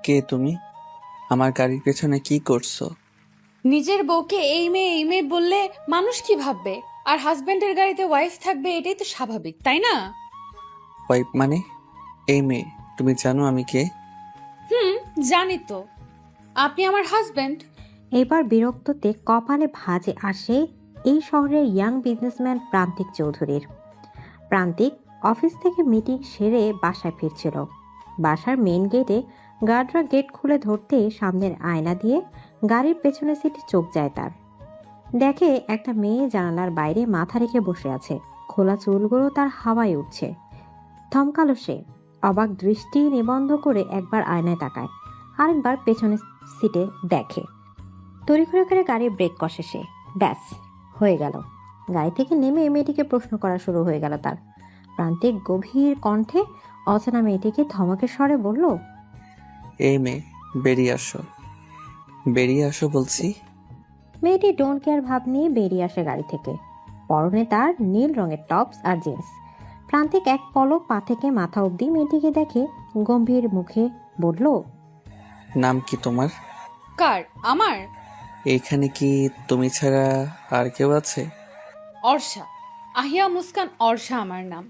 কে তুমি? আমার গাড়ির পেছনে কি করছো? নিজের বউকে এই মেয়ে বললে মানুষ কি ভাববে? আর হাজবেন্ডের গাড়িতে ওয়াইফ থাকবে, এটাই তো স্বাভাবিক, তাই না? ওয়াইফ মানে? এই মেয়ে, তুমি জানো আমি কে? হুম, জানি তো। আপনি আমার হাজবেন্ড। এবার বিরক্ততে কপালে ভাঁজে আসে এই শহরের ইয়াং বিজনেসম্যান প্রান্তিক চৌধুরীর। প্রান্তিক অফিস থেকে মিটিং সেরে বাসায় ফিরছিল। বাসার মেইন গেটে গার্ডরা গেট খুলে ধরতে সামনের আয়না দিয়ে গাড়ির পেছনের সিটে চোখ যায় তার। দেখে একটা মেয়ে জানালার বাইরে মাথা রেখে বসে আছে, খোলা চুলগুলো তার হাওয়ায় উঠছে। থমকালো সে, অবাক দৃষ্টি নিবন্ধ করে একবার আয়নায় তাকায়, আরেকবার পেছনের সিটে দেখে। তড়িঘড়ি করে গাড়ির ব্রেক কষে সে। ব্যাস, হয়ে গেল। গাড়ি থেকে নেমে মেয়েটিকে প্রশ্ন করা শুরু হয়ে গেল তার। প্রান্তিক গভীর কণ্ঠে অচেনা মেয়েটিকে ধমকের স্বরে বলল, এই মেয়ে, বেরিয়ে আসো, বেরিয়ে আসো বলছি। মেয়েটি ডোন্ট কেয়ার ভাব নিয়ে বেরিয়ে আসে গাড়ি থেকে। পরনে তার নীল রঙের টপস আর জিন্স। প্রান্তিক এক পলক পা থেকে মাথা অবধি মেয়েটিকে দেখে গম্ভীর মুখে বলল, নাম কি তোমার? কার? আমার? এইখানে কি তুমি ছাড়া আর কেউ আছে? অর্ষা। আহিয়া মুস্কান অর্ষা আমার নাম।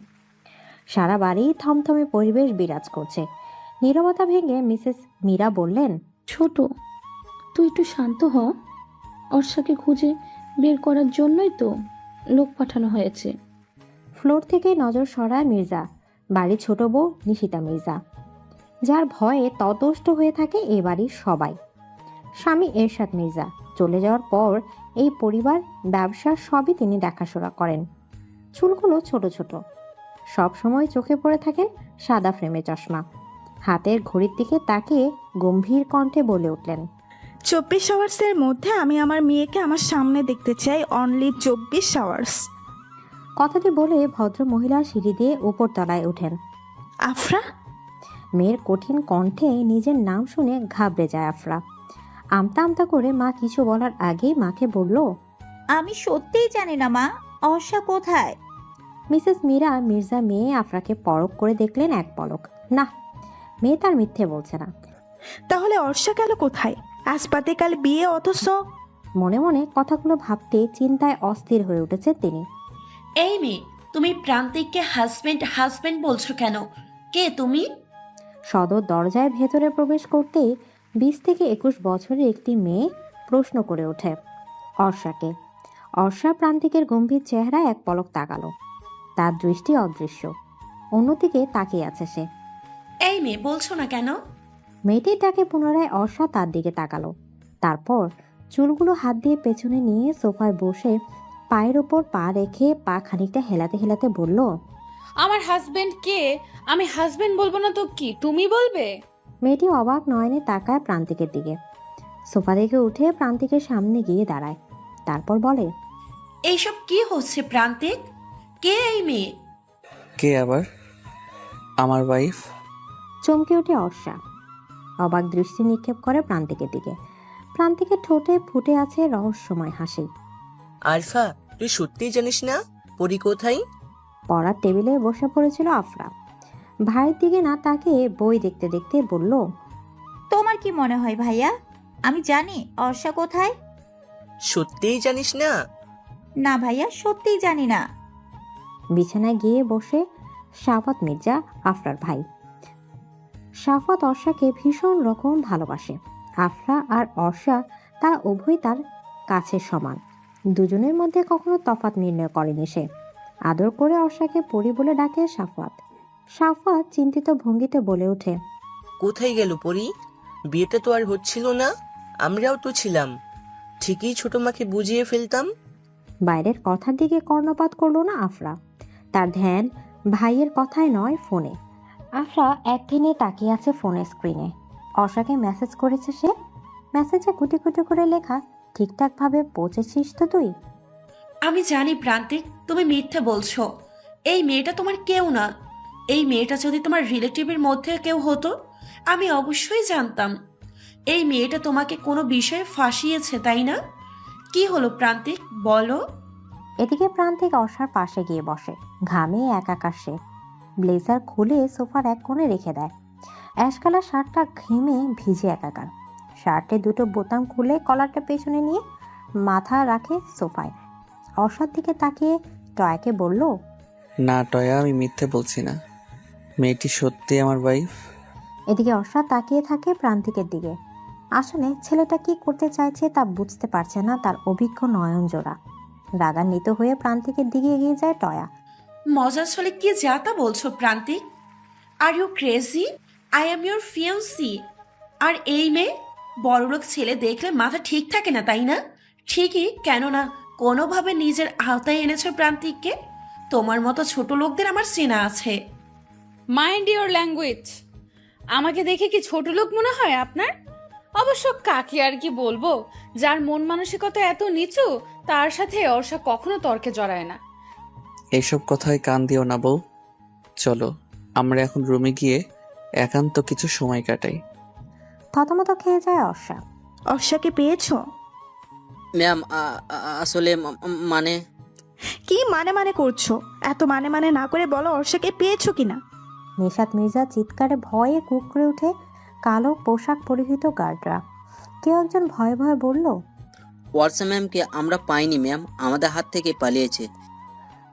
সারা বাড়ি থমথমে পরিবেশ বিরাজ করছে। নীরবতা ভেঙে মিসেস মীরা বললেন, ছোট, তুই একটু শান্ত হ। অর্ষাকে খুঁজে বের করার জন্যই তো লোক পাঠানো হয়েছে। ফ্লোর থেকে নজর সরায় মির্জা, বাড়ির ছোট বউ নিশিতা মির্জা, যার ভয়ে ততষ্ট হয়ে থাকে এ বাড়ির সবাই। স্বামী এরশাদ মির্জা চলে যাওয়ার পর এই পরিবার ব্যবসা সবই তিনি দেখাশোনা করেন। চুলগুলো ছোট ছোট, সব সময় চোখে পড়ে থাকেন সাদা ফ্রেমে চশমা। হাতের ঘড়ির দিকে তাকিয়ে গম্ভীর কণ্ঠে বলে উঠলেন, 24 আওয়ার্সের মধ্যে আমি আমার মেয়েকে আমার সামনে দেখতে চাই, অনলি 24 আওয়ার্স। কথাটি বলে ভদ্র মহিলার সিঁড়ি দিয়ে উপর তলায় ওঠেন। আফরা, মেয়ের কঠিন কণ্ঠে নিজের নাম শুনে ঘাবড়ে যায় আফরা। আমতা আমতা করে মা কিছু বলার আগেই মাকে বলল, আমি সত্যিই জানি না মা, অর্ষা কোথায়? মিসেস মীরা মির্জা মেয়ে আফরাকে পরখ করে দেখলেন এক পলক। না, মেয়ে তার মিথ্যে বলছে না। তাহলে অর্ষা গেল কোথায়? আজ পাতে কাল বিয়ে, অথচ মনে মনে কথাগুলো ভাবতে চিন্তায় অস্থির হয়ে উঠেছে তিনি। এই মেয়ে, তুমি প্রান্তিককে হাজবেন্ড হাজবেন্ড বলছো কেন? কে তুমি? সদর দরজায় ভেতরে প্রবেশ করতেই 20 থেকে 21 বছরের একটি মেয়ে প্রশ্ন করে ওঠে, অর্ষাকে। অর্ষা প্রান্তিকের গম্ভীর চেহারায় এক পলক তাকালো। তার দৃষ্টি অদৃশ্য, অন্যদিকে তাকিয়ে আছে সে। এই মেয়ে, বলছো না কেন? মেয়েটির ডাকে পুনরায় অর্ষা তার দিকে তাকালো। তারপর চুলগুলো হাত দিয়ে পেছনে নিয়ে সোফায় বসে পায়ের ওপর পা রেখে পা খানিকটা হেলাতে হেলাতে বলল, আমার হাজবেন্ড কে? আমি হাজবেন্ড বলবো না তো কি তুমি বলবে? মেয়েটি অবাক নয়নে তাকায় প্রান্তিকের দিকে। সোফা থেকে উঠে প্রান্তিকের সামনে গিয়ে দাঁড়ায়, তারপর বলে, এইসব কি হচ্ছে প্রান্তিক? কে এই মেয়ে? কে আবার? আমার ওয়াইফ। চমকে ওঠে অর্ষা, অবাক দৃষ্টি নিক্ষেপ করে প্রান্তিকের দিকে। প্রান্তিকের ঠোঁটে ফুটে আছে রহস্যময় হাসি। আরফা, তুই সত্যিই জানিস না পরি কোথায়? পড়ার টেবিলে বসে পড়েছিল আফরা। ভাইয়ের দিকে না তাকিয়ে বই দেখতে দেখতে বলল, তোমার কি মনে হয় ভাইয়া, আমি জানি অর্ষা কোথায়? সত্যিই জানিস না? না ভাইয়া, সত্যিই জানি না। বিছানায় গিয়ে বসে শাফাত মির্জা, আফরার ভাই। শাফাত অর্ষাকে ভীষণ রকম ভালোবাসে। আফরা আর অর্ষা তারা উভয় তার কাছে সমান। দুজনের মধ্যে কখনো তফাৎ নির্ণয় করেনি সে। আদর করে অর্ষাকে পরি বলে ডাকে শাফাত। শাফাত চিন্তিত ভঙ্গিতে বলে ওঠে, কোথায় গেল পরি? বিয়েতে তো আর হচ্ছিল না, আমরাও তো ছিলাম, ঠিকই ছোট মাকে বুঝিয়ে ফেলতাম। বাইরের কথার দিকে কর্ণপাত করলো না আফরা। তার ধ্যান ভাইয়ের কথায় নয়, ফোনে। আফরা একদিনে তাকিয়ে আছে ফোনের স্ক্রিনে। অর্ষাকে মেসেজ করেছে সে। মেসেজে কুটি কুটি করে লেখা, ঠিকঠাকভাবে পৌঁছেছিস তো তুই? আমি জানি প্রান্তিক, তুমি মিথ্যে বলছো। এই মেয়েটা তোমার কেউ না। এই মেয়েটা যদি তোমার রিলেটিভের মধ্যে কেউ হতো, আমি অবশ্যই জানতাম। এই মেয়েটা তোমাকে কোনো বিষয়ে ফাঁসিয়েছে, তাই না? কি হলো প্রান্তিক, বলো। এদিকে প্রান্তিক অর্ষার পাশে গিয়ে বসে। ঘামে একাকার সে। ব্লেজার খুলে সোফার এক কোণে রেখে দেয়। অ্যাশ কালার শার্টটা ঘেমে ভিজে একাকার। শার্টে দুটো বোতাম খুলে কলারটা পেছনে নিয়ে মাথা রাখে সোফায়। অর্ষার দিকে তাকিয়ে টয়াকে বলল, না টয়া, আমি মিথ্যে বলছি না। মেয়েটি সত্যি আমার ওয়াইফ। এদিকে অর্ষা তাকিয়ে থাকে প্রান্তিকের দিকে। আসলে ছেলেটা কি করতে চাইছে তা বুঝতে পারছে না তার অভিজ্ঞ নয়ন জোড়া। রাগান্বিত হয়ে প্রান্তিকের দিকে এগিয়ে যায় টয়া। মজার ছলে কি যা তা বলছো Prantik? Are you crazy? I am your fiancee. আর এই মেয়ে বড়লোক ছেলে দেখলে মাথা ঠিক থাকে না, তাই না? ঠিকই, কেননা কোনোভাবে নিজের আওতায় এনেছো প্রান্তিককে। তোমার মতো ছোট লোকদের আমার চেনা আছে। Mind your language. আমাকে দেখে কি ছোট লোক মনে হয় আপনার? অবশ্য কাকে আর কি বলবো, যার মন মানসিকতা এত নিচু তার সাথে অর্ষা কখনো তর্কে জড়ায় না। এইসব কথায় কান দিও না বউ। চলো আমরা এখন রুমে গিয়ে একান্ত কিছু সময় কাটাই। থতমত খেয়ে যায় অর্ষা। অর্ষাকে পেয়েছো? ম্যাম আসলে মানে কি মানে মানে করছো? এত মানে মানে না করে বলো অর্ষাকে পেয়েছো কিনা। নিশাত মির্জা চিৎকারে ভয়ে কুঁকড়ে উঠে কালো পোশাক পরিহিত গার্ডরা। কেউ একজন ভয়ে ভয়ে বলল, ওয়ার্সা ম্যামকে আমরা পাইনি ম্যাম, আমাদের হাত থেকে পালিয়েছে।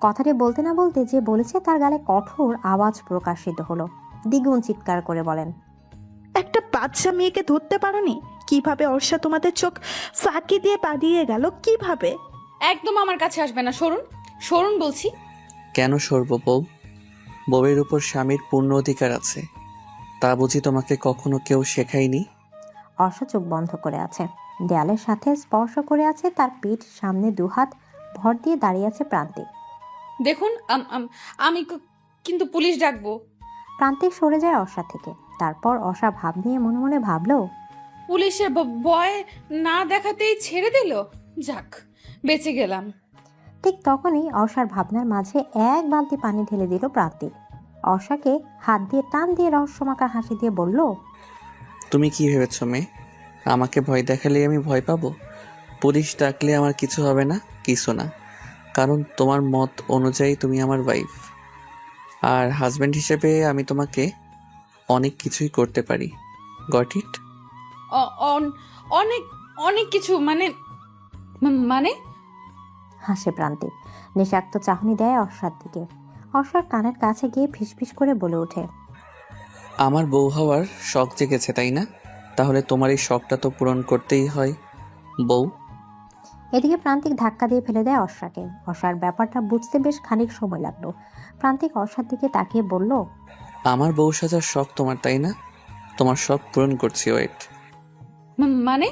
কথাটি বলতে না বলতে যে বলেছে তার গালে কঠোর আওয়াজ প্রকাশিত হলো। দ্বিগুণ চিৎকার করে বলেন, একটা বাচ্চা মেয়েকে ধরতে পারোনি? কিভাবে অর্ষা তোমাদের চোখ ফাঁকি দিয়ে পালিয়ে গেল? কিভাবে? একদম আমার কাছে আসবে না, সরুন সরুন বলছি। কেন সরব বউ? বউয়ের উপর স্বামীর পূর্ণ অধিকার আছে, তা বুঝি তোমাকে কখনো কেউ শেখায়নি? অর্ষা চোখ বন্ধ করে আছে। দেয়ালের সাথে স্পর্শ করে আছে তার পিঠ। সামনে দুহাত ভর দিয়ে দাঁড়িয়ে আছে প্রান্তিক। দেখুন আমি কিন্তু পুলিশ ডাকবো। প্রান্তিক সরে যায় অর্ষা থেকে। তারপর অর্ষা ভাব নিয়ে মনে মনে ভাবলো, পুলিশের ভয় না দেখাতেই ছেড়ে দিল, যাক বেঁচে গেলাম। ঠিক তখনই অর্ষার ভাবনার মাঝে এক বালতি পানি ঢেলে দিল প্রান্তিক। অর্ষাকে হাত দিয়ে টান দিয়ে রহস্যমাখা হাসি দিয়ে বলল, তুমি কি ভেবেছ মেয়ে, আমাকে ভয় দেখালে আমি ভয় পাবো? পুলিশ ডাকলে আমার কিছু হবে না? কিছু না, কারণ তোমার মত অনুযায়ী তুমি আমার ওয়াইফ। আর হাজব্যান্ড হিসেবে আমি তোমাকে অনেক কিছুই করতে পারি। Got it? অনেক অনেক কিছু মানে মানে হাসে প্রান্তিক। নেশাক্ত চাহনি দেয় অর্ষার দিকে। অর্ষার কানের কাছে গিয়ে ফিসফিস করে বলে ওঠে, আমার বউ হওয়ার শখ জেগেছে তাই না? তাহলে তোমার এই শখটা তো পূরণ করতেই হয় বউ। এদিকে প্রান্তিক ধাক্কা দিয়ে ফেলে দেয় অর্ষাকে। অর্ষার ব্যাপারটা বুঝতে বেশ খানিক সময় লাগলো। প্রান্তিক অর্ষার দিকে তাকিয়ে বলল, আমার বউ সাজার শখ তোমার তাই না? তোমার শখ পূরণ করছি, ওয়েট। মানে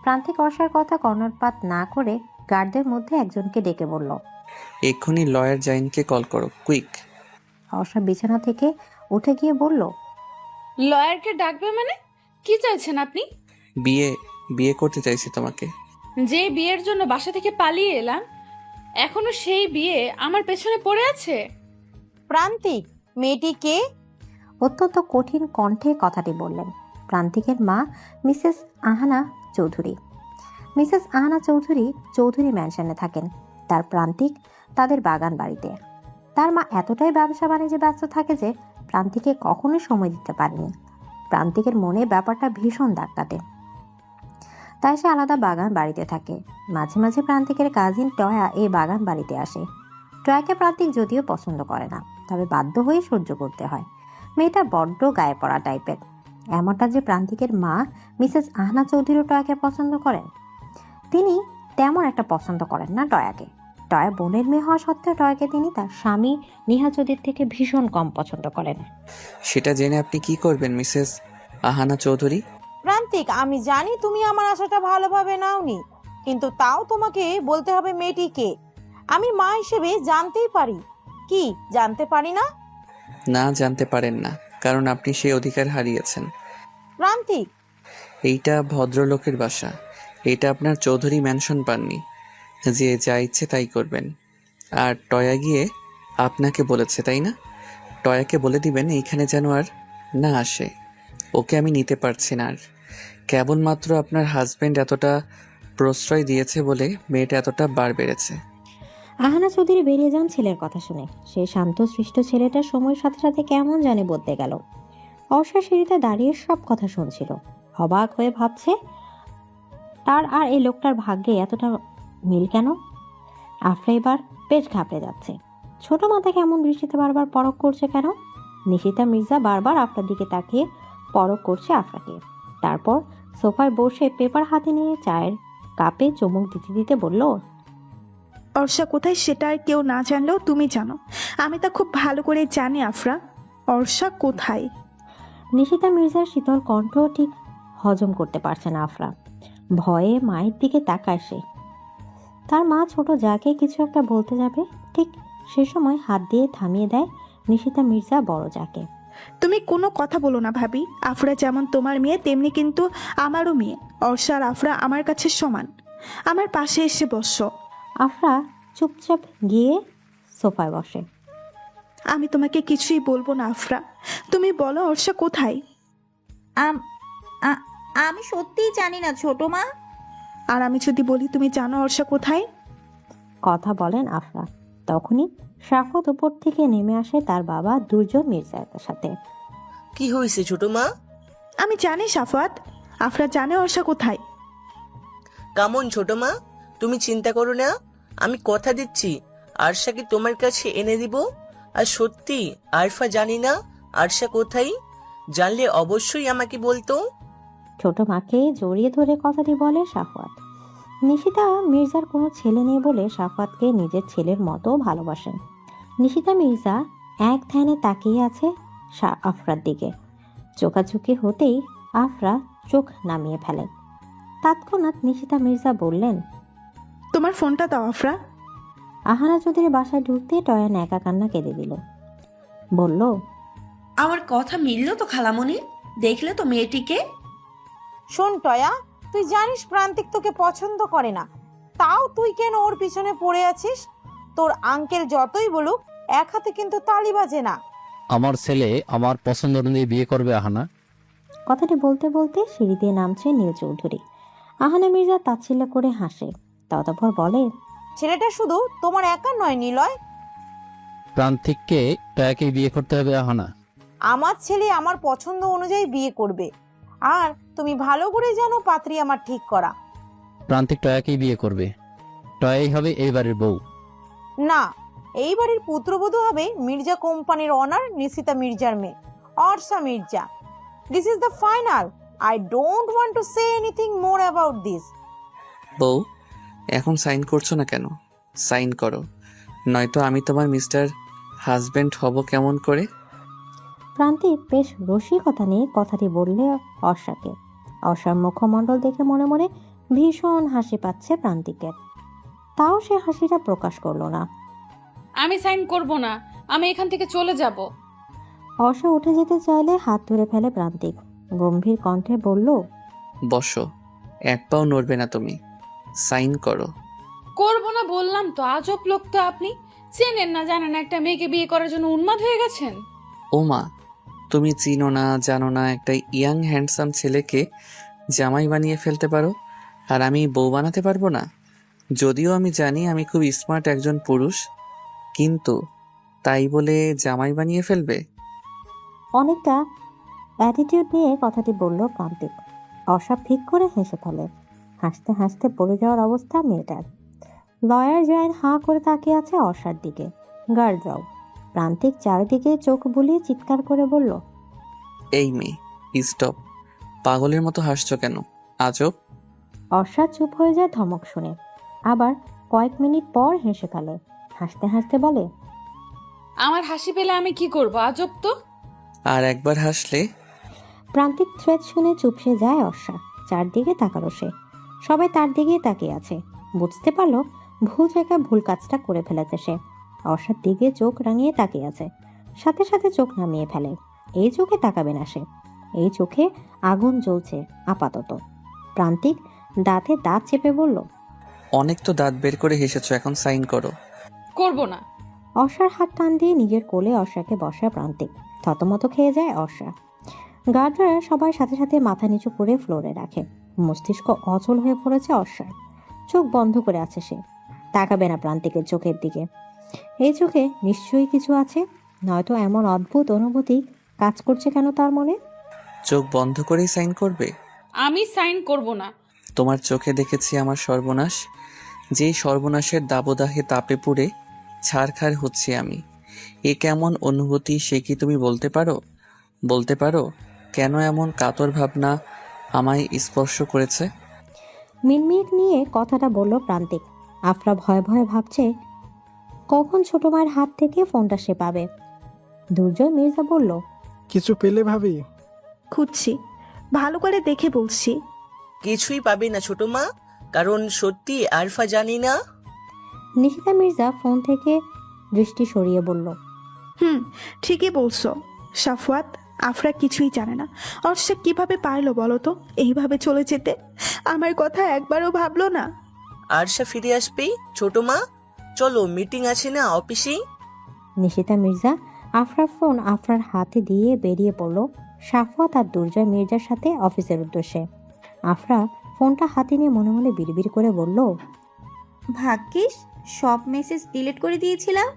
প্রান্তিক অর্ষার কথা কর্ণপাত না করে গার্ডদের মধ্যে একজনকে ডেকে বলল, এক্ষুনি লয়ার জাইনকে কল করো, কুইক। অর্ষা বিছানা থেকে উঠে গিয়ে বলল, লয়ারকে ডাকবে মানে? কি চাইছেন আপনি? বিয়ে করতে চাইছি তোমাকে। যে বিয়ের জন্য বাসা থেকে পালিয়ে এলাম, এখনো সেই বিয়ে আমার পেছনে পড়ে আছে। প্রান্তিক, মেয়েটি কে? অত্যন্ত কঠিন কণ্ঠে কথাটি বললেন প্রান্তিকের মা মিসেস আহানা চৌধুরী। মিসেস আহানা চৌধুরী চৌধুরী ম্যানশনে থাকেন। তার প্রান্তিক তাদের বাগান বাড়িতে। তার মা এতটাই ব্যবসা বাণিজ্যে ব্যস্ত থাকে যে প্রান্তিকে কখনোই সময় দিতে পারেনি। প্রান্তিকের মনে ব্যাপারটা ভীষণ দাগ কাটে। তাই সে আলাদা বাগান বাড়িতে থাকে। মাঝে মাঝে প্রান্তিকের কাজিন টয়া এই বাগান বাড়িতে আসে। টয়াকে প্রান্তিক যদিও পছন্দ করে না, তবে বাধ্য হয়ে সহ্য করতে হয়। মেয়েটা বড্ড গায়ে পড়া টাইপের। এমনটা যে প্রান্তিকের মা মিসেস আহনা চৌধুরীও টয়াকে পছন্দ করেন। তিনি তেমন একটা পছন্দ করেন না টয়াকে। টয়া বোনের মেয়ে হওয়া সত্ত্বেও টয়াকে তিনি তার স্বামী নিহাচৌধুরীর থেকে ভীষণ কম পছন্দ করেন। সেটা জেনে আপনি কি করবেন মিসেস আহানা চৌধুরী? প্রান্তিক, আমি জানি তুমি আমার আশাটা ভালোভাবে নাওনি, কিন্তু তাও তোমাকে বলতে হবে মেয়েটি কে। আমি মা হিসেবে জানতেই পারি। কি জানতে পারি না? না, জানতে পারেন না, কারণ আপনি সেই অধিকার হারিয়েছেন। প্রান্তিক, এইটা ভদ্রলোকের বাসা, এটা আপনার চৌধুরী ম্যানশন পাননি যে যা ইচ্ছে তাই করবেন। আর টয়া গিয়ে আপনাকে বলেছে তাই না? টয়াকে বলে দিবেন এইখানে যেন আর না আসে। ওকে আমি নিতে পারছি না। আর কেবলমাত্র আপনার হাজবেন্ড এতটা প্রশ্রয় দিয়েছে বলে মেয়েটা এতটা বার বেড়েছে। আহানা চৌধুরী বেরিয়ে যান ছেলের কথা শুনে। সেই শান্ত সৃষ্ট ছেলেটা সময়ের সাথে সাথে কেমন জানে বদলে গেল। অর্ষা সিঁড়িতে দাঁড়িয়ে সব কথা শুনছিল, অবাক হয়ে ভাবছে তার আর এই লোকটার ভাগ্যে এতটা মিল কেন। আফরা এবার বেশ ঘাবড়ে যাচ্ছে। ছোট মাথা কেমন দৃষ্টিতে বারবার পরখ করছে কেন? নিশিতা মির্জা বারবার আফরার দিকে তাকিয়ে পরখ করছে আফরাকে। তারপর সোফায় বসে পেপার হাতে নিয়ে চায়ের কাপে চুমুক দিতে দিতে বলল, অর্ষা কোথায় সেটা আর কেউ না জানলেও তুমি জানো। আমি তা খুব ভালো করে জানি আফরা। অর্ষা কোথায়? নিশিতা মির্জার শীতল কণ্ঠ ঠিক হজম করতে পারছে না আফরা। ভয়ে মায়ের দিকে তাকায় সে। তার মা ছোট যাকে কিছু একটা বলতে যাবে, ঠিক সে সময় হাত দিয়ে থামিয়ে দেয় নিশিতা মির্জা বড় যাকে। তুমি কোনো কথা বলো না ভাবি। আফরা যেমন তোমার মেয়ে তেমনি কিন্তু আমারও মেয়ে। অর্ষা আর আফরা আমার কাছে সমান। আমার পাশে এসে বসো। আফরা চুপচাপ গিয়ে সোফায় বসে। আমি তোমাকে কিছুই বলবো না আফরা, তুমি বলো অর্ষা কোথায়? আমি সত্যিই জানি না ছোট মা। আর আমি যদি বলি তুমি জানো অর্ষা কোথায়? কথা বলেন আফরা। তখনই শাফত উপর থেকে নেমে আসে তার বাবা দুর্জন মির্জার সাথে। কি হয়েছে ছোট মা? আমি জানি সাফাত, আফরা জানে অর্ষা কোথায়। কেমন ছোট মা? তুমি চিন্তা করো না, আমি কথা দিচ্ছি আরশাকে তোমার কাছে এনে দিব। আর সত্যি আরফা জানি না আরশা কোথায়, জানলে অবশ্যই আমাকে বলতো। ছোট মাকে জড়িয়ে ধরে কথাটি বলে সাফাত। নিশিতা মির্জার কোনো ছেলে নেই বলে সাফাতকে নিজের ছেলের মতো ভালোবাসেন। নিশিতা মির্জা এক ধ্যানে তাকিয়ে আছে আফরার দিকে। চোখাচোখি হতেই আফরা চোখ নামিয়ে ফেলে। তৎক্ষণাৎ নিশিতা মির্জা বললেন, তোমার ফোনটা দাও আফরা। আহানা চৌধুরীর বাসায় ঢুকতে টয়ান একা কান্না কেঁদে দিল। বলল, আমার কথা মিলল তো খালামণি? দেখলে তো মেয়েটিকে? শোন টয়া, তুই জানিস প্রান্তিক তোকে পছন্দ করে না, তাও তুই কেন ওর পিছনে পড়ে আছিস? তোর আঙ্কেল যতই বলুক এক হাতে কিন্তু তালি বাজে না। আমার ছেলে আমার পছন্দ অনুযায়ী বিয়ে করবে আহানা। কথাটি বলতে বলতে সিঁড়ি দিয়ে নামছে নীল চৌধুরী। আহানা মির্জা তাচ্ছিল্য করে হাসে। ততপর বলে, ছেলেটা শুধু তোমার একা নয় নিলয়, প্রান্তিককে টয়াকে বিয়ে করতে হবে আহানা। আমার ছেলে আমার পছন্দ অনুযায়ী বিয়ে করবে। আর তুমি ভালো করে জানো পাত্রী আমার ঠিক করা। প্রান্তিক টয়াকেই বিয়ে করবে। টয়াই হবে এই বাড়ির বউ। না, এই বাড়ির পুত্রবধূ হবে মির্জা কোম্পানির অনার নিশিতা মির্জার মেয়ে Orsha Mirza. This is the final. I don't want to say anything more about this. বউ, এখন সাইন করছো না কেন? সাইন করো, নয়তো আমি তোমার মিস্টার হাজবেন্ড হব কেমন করে? প্রান্তিক বেশ রসিকতা নিয়ে কথাটি বললে অর্ষাকে। অর্ষার মুখমণ্ডল দেখে মনে মনে ভীষণ হাসি পাচ্ছে প্রান্তিকের। তাও সে হাসিটা প্রকাশ করলো না। আমি সাইন করব না, আমি এখান থেকে চলে যাব। অর্ষা উঠে যেতে চাইলে হাত ধরে ফেলে প্রান্তিক। গম্ভীর কণ্ঠে বলল, বসো, এক পাও নড়বে না তুমি। সাইন করো। করব না বললাম তো। আজব লোক তো আপনি। চেনেন না জানেন একটা মেয়েকে বিয়ে করার জন্য উন্মাদ হয়ে গেছেন। ও মা, তুমি চিনো না জানো না একটা ইয়াং হ্যান্ডসাম ছেলেকে জামাই বানিয়ে ফেলতে পারো, আর আমি বউ বানাতে পারবো না? যদিও আমি জানি আমি খুব স্মার্ট একজন পুরুষ, কিন্তু তাই বলে জামাই বানিয়ে ফেলবে? অনেকটা অ্যাটিটিউড নিয়ে কথাটি বলল প্রান্তিক। অর্ষা ফিক করে হেসে ফেলে। হাসতে হাসতে পড়ে যাওয়ার অবস্থা মেয়েটার। লয়ার জয়েন হাঁ করে তাকিয়ে আছে অর্ষার দিকে। গার্ড যাও। প্রান্তিক চারিদিকে চোখ বুলিয়ে চিৎকার করে বলল, এই মেয়ে, স্টপ! পাগলের মতো হাসছো কেন? আজব! অর্ষা চুপ হয়ে যায় ধমক শুনে। আবার কয়েক মিনিট পর হেসে ফেলে। হাসতে হাসতে বলে, আমার হাসি পেলে আমি কি করব? আজব তো। আর একবার হাসলে। প্রান্তিক থ্রেট শুনে চুপসে যায় অর্ষা। চারদিকে তাকালো সে। সবাই তার দিকেই তাকিয়ে আছে। বুঝতে পারলো ভুল জায়গায় ভুল কাজটা করে ফেলেছে সে। অর্ষার দিকে চোখ রাঙিয়ে তাকিয়ে আছে। সাথে সাথে চোখ নামিয়ে ফেলে। এই চোখে তাকাবে না সে। এই চোখে আগুন জ্বলছে আপাতত। প্রান্তিক দাঁতে দাঁত চেপে বলল, অনেক তো দাঁত বের করে হেসেছো, এখন সাইন করো। করব না। অর্ষার হাত টান দিয়ে নিজের কোলে অর্ষাকে বসায় প্রান্তিক। থতমত খেয়ে যায় অর্ষা। গার্ডরা সবাই সাথে সাথে মাথা নিচু করে ফ্লোরে রাখে। মস্তিষ্ক অচল হয়ে পড়েছে অর্ষার। চোখ বন্ধ করে আছে সে। তাকাবে না প্রান্তিকের চোখের দিকে। এই চোখে নিশ্চয়ই কিছু আছে, নয়তো এমন অদ্ভুত অনুভূতি কাজ করছে কেন তার মনে? চোখ বন্ধ করেই সাইন করবে? আমি সাইন করব না। তোমার চোখে দেখেছি আমার সর্বনাশ, যেই সর্বনাশের দাবদাহে তাপে পুড়ে ছারখার হচ্ছি আমি। এ কেমন অনুভূতি সে কি তুমি বলতে পারো? বলতে পারো কেন এমন কাতর ভাবনা আমায় স্পর্শ করেছে? মিনমিট নিয়ে কথাটা বলল প্রান্তিক। আফরা ভয়ে ভয়ে ভাবছে কখন ছোট মায়ের হাত থেকে ফোনটা সে পাবে। দুর্জয় মির্জা বলল, কিছু পেলে ভাবি? খুঁজছি, ভালো করে দেখে বলছি। কিছুই পাবে না ছোট মা, কারণ সত্যি আরফা জানি না। নিশিতা মির্জা ফোন থেকে দৃষ্টি সরিয়ে বলল, ঠিকই বলছো সাফওয়াত, আফরা কিছুই জানে না। অর্ষা কিভাবে পারলো বলো তো এইভাবে চলে যেতে? আমার কথা একবারও ভাবলো না। আরশা ফিরে আসবে ছোট মা, চলো মিটিং আছে না অফিসেই। নিশিতা মির্জা আফরার ফোন আফরার হাতে দিয়ে বেরিয়ে পড়ল সাফওয়াত আর দুর্জয় মির্জার সাথে অফিসের উদ্দেশ্যে। আফরা ফোনটা হাতে নিয়ে মনে মনে বিড়বিড় করে বলল, ভাগ্যিস সব মেসেজ ডিলিট করে দিয়েছিলাম।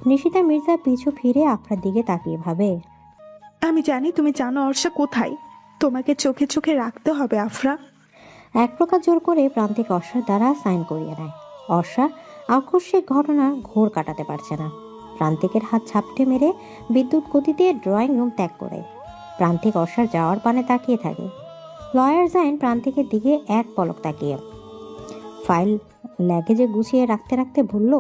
নিশিতা মির্জা পিছু ফিরে আফরার দিকে তাকিয়ে ভাবে, আমি জানি তুমি জানো অর্ষা কোথায়, তোমাকে চোখে চোখে রাখতে হবে আফরা। এক প্রকার জোর করে প্রান্তিক অর্ষার দ্বারা সাইন করিয়ে নেয়। অর্ষা আকস্মিক ঘটনা ঘোর কাটাতে পারছে না। প্রান্তিকের হাত ঝাপটে মেরে বিদ্যুৎ গতিতে ড্রয়িং রুম ত্যাগ করে প্রান্তিক অর্ষার যাওয়ার পানে তাকিয়ে থাকে। লয়ার জাইন প্রান্তিকের দিকে এক পলক তাকিয়ে ফাইল ল্যাগেজে গুছিয়ে রাখতে রাখতে বলল,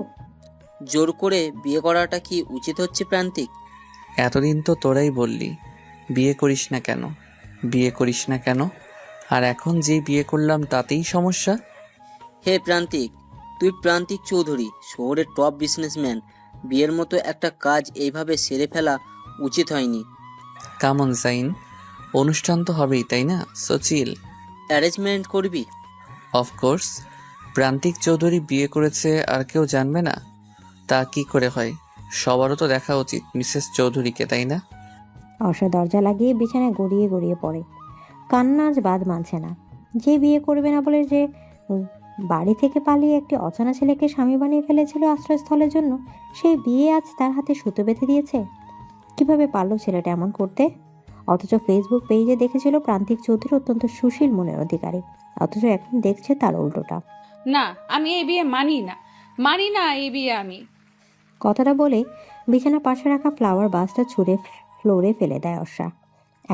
জোর করে বিয়ে করাটা কি উচিত হচ্ছে প্রান্তিক? এতদিন তো তোরাই বললি বিয়ে করিস না কেন, বিয়ে করিস না কেন, আর এখন যে বিয়ে করলাম তাতেই সমস্যা? হে প্রান্তিক, তুই প্রান্তিক চৌধুরী, শহরের টপ বিজনেসম্যান। বিয়ের মতো একটা কাজ এইভাবে সেরে ফেলা উচিত হয়নি। কামন জাইন, অনুষ্ঠান তো হবেই তাই না? সচিল অ্যারেঞ্জমেন্ট করবি? অফকোর্স। প্রান্তিক চৌধুরী বিয়ে করেছে আর কেউ জানবে না? তা কি করে হয়? সবারও তো দেখা উচিত মিসেস চৌধুরীকে, তাই না? অর্ষা দরজা লাগিয়ে বিছানায় গড়িয়ে গড়িয়ে পড়ে। কান্না আজ বাদ মানছে না। যে বিয়ে করবে না বলে যে বাড়ি থেকে পালিয়ে একটি অচেনা ছেলেকে স্বামী বানিয়ে ফেলেছিল আশ্রয়স্থলের জন্য, সেই বিয়ে আজ তার হাতে সুতো বেঁধে দিয়েছে। কিভাবে পারলো ছেলেটা এমন করতে? অথচ ফেসবুক পেজে দেখেছিল প্রান্তিক চৌধুরী অত্যন্ত সুশীল মনের অধিকারী, অথচ এখন দেখছে তার উল্টোটা। না, আমি এই বিয়ে মানি না এই বিয়ে আমি। কথাটা বলে বিছানা পাশে রাখা ফ্লাওয়ার বাসটা ছুঁড়ে ফ্লোরে ফেলে দেয় অর্ষা।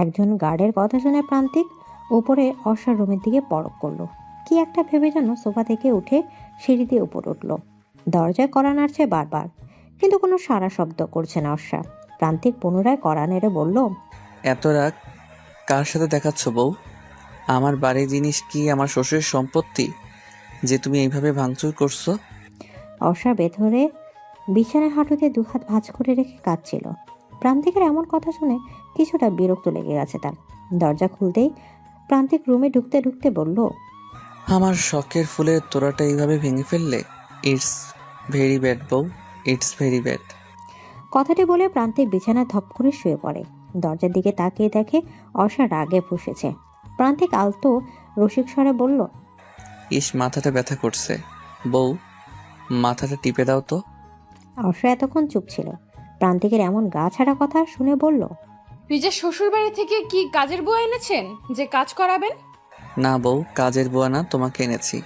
একজন গার্ডের কথা শুনে প্রান্তিক উপরে অর্ষার রুমের দিকে পরক করলো। কি একটা ভেবে যেন সোফা থেকে উঠে সিঁড়ি দিয়ে উপর উঠল। দরজায় কড়া নাড়ছে বারবার, কিন্তু কোনো সাড়া শব্দ করছে না অর্ষা। প্রান্তিক পুনরায় কড়া নেড়ে বলল, এত রাগ কার সাথে দেখাচ্ছ বউ? আমার বাড়ির জিনিস কি আমার শ্বশুরের সম্পত্তি যে তুমি এইভাবে ভাঙচুর করছো? অর্ষা ভেতরে বিছানায় হাঁটুতে দুহাত ভাঁজ করে রেখে কাঁদছিল। প্রান্তিকের এমন কথা শুনে কিছুটা বিরক্ত লেগে গেছে তার। দরজা খুলতেই প্রান্তিক রুমে ঢুকতে ঢুকতে বলল, আমার শখের ফুলের তোড়াটা এইভাবে ভেঙে ফেললে? ইটস ভেরি ব্যাড বউ, ইটস ভেরি ব্যাড। কথাটি বলে প্রান্তিক বিছানায় ধপ করে শুয়ে পড়ে। দরজার দিকে তাকিয়ে দেখে অর্ষা রাগে ফুঁসেছে। প্রান্তিক আলতো রসিক স্বরে বলল, ইস মাথাটা ব্যথা করছে, বউ মাথাটা টিপে দাও তো। অর্ষা এতক্ষণ চুপ ছিল। প্রান্তিকের এমন গা ছাড়া কথা শুনে বলল, নিজের শ্বশুর বাড়ি থেকে কি কাজের বুয়া এনেছেন যে কাজ করাবেন? না বউ, কাজের বুয়া না, তোমাকে এনেছি।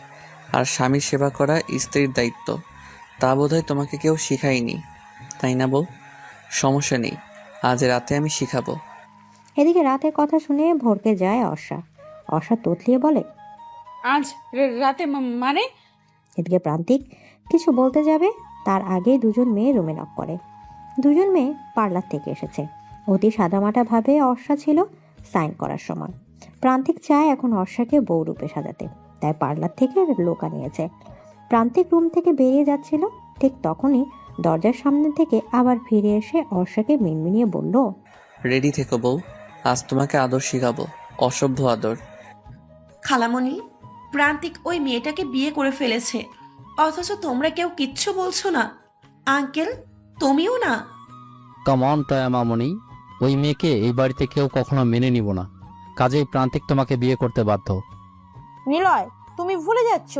আর স্বামীর সেবা করা স্ত্রীর দায়িত্ব, তা বোধহয় তোমাকে কেউ শিখায়নি, তাই না বউ? সমস্যা নেই, আজ রাতে আমি শিখাবো। এদিকে রাতের কথা শুনে ভরকে যায় অর্ষা। অর্ষা তোতলিয়ে বলে, আজ রাতে মানে? এদিকে প্রান্তিক কিছু বলতে যাবে তার আগেই দুজন মেয়ে রুমে নক করে। দুজন মেয়ে পার্লার থেকে এসেছে। অতি সাদামাটা ভাবে অর্ষা ছিল সাইন করার সময়। প্রান্তিক চায় এখন অর্ষাকে বউ রূপে সাজাতে, তাই পার্লার থেকে লোক আনিয়েছে। প্রান্তিক রুম থেকে বেরিয়ে যাচ্ছিল, ঠিক তখনই দরজার সামনে থেকে আবার ফিরে এসে অর্ষাকে মিনমিনিয়ে বলল, রেডি থেকো বউ, আজ তোমাকে আদর শিখাবো, অসভ্য আদর। খালামণি, প্রান্তিক ওই মেয়েটাকে বিয়ে করে ফেলেছে, অথচ তোমরা কেউ কিচ্ছু বলছো না। আঙ্কেল, তুমিও না? কাম অন টয়া মামনি, ওই মেয়েকে এই বাড়িতে কেউ কখনো মেনে নিব না। কাজেই প্রান্তিক তোমাকে বিয়ে করতে বাধ্য। নিলয়, তুমি ভুলে যাচ্ছ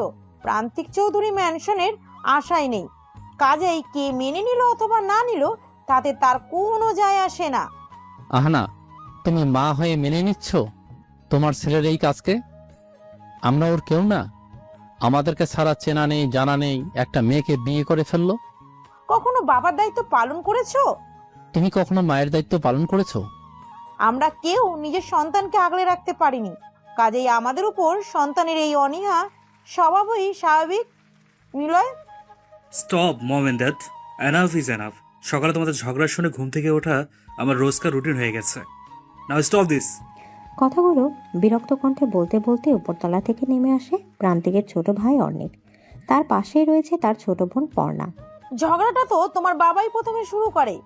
প্রান্তিক চৌধুরী ম্যানশনের আশাই নেই। কাজেই কে মেনে নিল অথবা না নিল তাতে তার কোনো যায় আসে না। আহানা, তুমি মা হয়ে মেনে নিচ্ছ তোমার ছেলের এই কাজকে? আমরা ওর কেউ না? আমাদেরকে ছাড়া চেনা নেই জানা নেই একটা মেয়েকে বিয়ে করে ফেললো। কখনো বাবার দায়িত্ব পালন করেছো? তুমি কখনো মায়ের দায়িত্ব পালন করেছো? আমরা কেউ নিজের সন্তানকে আগলে রাখতে পারিনি, কাজেই আমাদের উপর সন্তানের এই অনীহা স্বভাবই স্বাভাবিক। Niloy, stop mom and dad, enough is enough. সকালে তোমাদের ঝগড়া শুনে ঘুম থেকে ওঠা আমার রোজকার রুটিন হয়ে গেছে। Now stop this. কথাগুলো বিরক্ত কণ্ঠে বলতে বলতে উপরতলা থেকে নেমে আসে প্রান্তিকের ছোট ভাই অর্ণিক। তার পাশেই রয়েছে তার ছোট বোন পর্ণা। ঝগড়াটা তো তোমার বাবাই প্রথমে শুরু করে।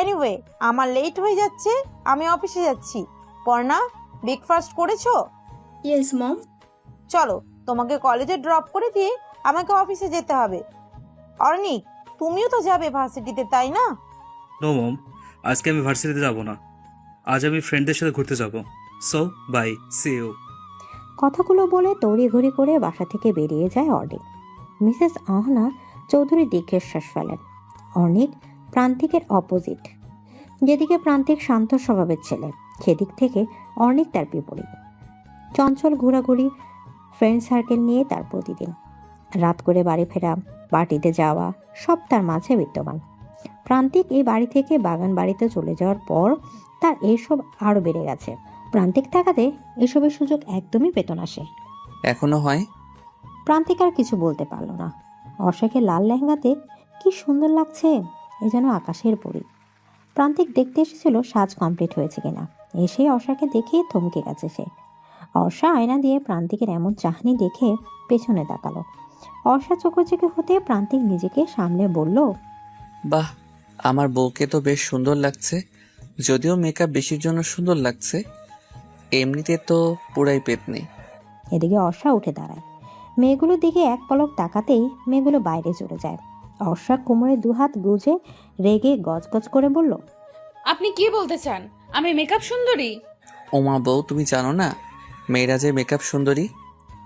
এনিওয়ে, আমার লেট হয়ে যাচ্ছে, আমি অফিসে যাচ্ছি। পর্ণা, ব্রেকফাস্ট করেছো? Yes mom. চলো, তোমাকে কলেজে ড্রপ করে দিয়ে আমাকে অফিসে যেতে হবে। অর্ণিক, তুমিও তো যাবে ভার্সিটিতে, তাই না? নো মম, আজকে আমি ভার্সিটিতে যাব না। আজ আমি ফ্রেন্ডদের সাথে ঘুরতে যাব। So bye, see you. কথাগুলো বলে তড়িঘড়ি করে বাসা থেকে বেরিয়ে যায় অর্ণিক। মিসেস আহনা চৌধুরী দীর্ঘশ্বাস ফেলেন। অর্ণিক প্রান্তিকের অপোজিট। যেদিকে প্রান্তিক শান্ত স্বভাবের ছেলে, সেদিক থেকে অর্ণিক তার বিপরীত। চঞ্চল ঘোরাঘুরি, ফ্রেন্ড সার্কেল নিয়ে তার প্রতিদিন। রাত করে বাড়ি ফেরা, পার্টিতে যাওয়া, সব তার মাঝে বিদ্যমান। প্রান্তিক এই বাড়ি থেকে বাগান বাড়িতে চলে যাওয়ার পর তার এইসব আরও বেড়ে গেছে। প্রান্তিক থাকাতে এসবের সুযোগ একদমই পেত না সে। এখনো হয়? প্রান্তিক আর কিছু বলতে পারল না। অর্ষাকে লাল লেহেঙ্গাতে কি সুন্দর লাগছে, এ যেন আকাশের পরি। প্রান্তিক দেখতে এসেছিল সাজ কমপ্লিট হয়েছে কিনা। এসে অর্ষাকে দেখে থমকে গেছে সে। অর্ষা আয়না দিয়ে প্রান্তিকের এমন চাহনি দেখে পেছনে তাকালো। অর্ষা চোখে হতে প্রান্তিক নিজেকে সামনে বলল, বাহ, আমার বউকে তো বেশ সুন্দর লাগছে। যদিও মেকআপ বেশির জন্য সুন্দর লাগছে, এমনিতে তো পুরাই পেতনি। এদিকে অর্ষা উঠে দাঁড়ায়। মেয়েগুলোর দিকে এক পলক তাকাতেই মেয়েগুলো বাইরে চলে যায়। অর্ষা কোমরে দুহাত গুজে রেগে গজগজ করে বলল, আপনি কি বলতে চান? আমি মেকআপ সুন্দরী? ওমা বউ, তুমি জানো না মেয়েরা যে মেকআপ সুন্দরী?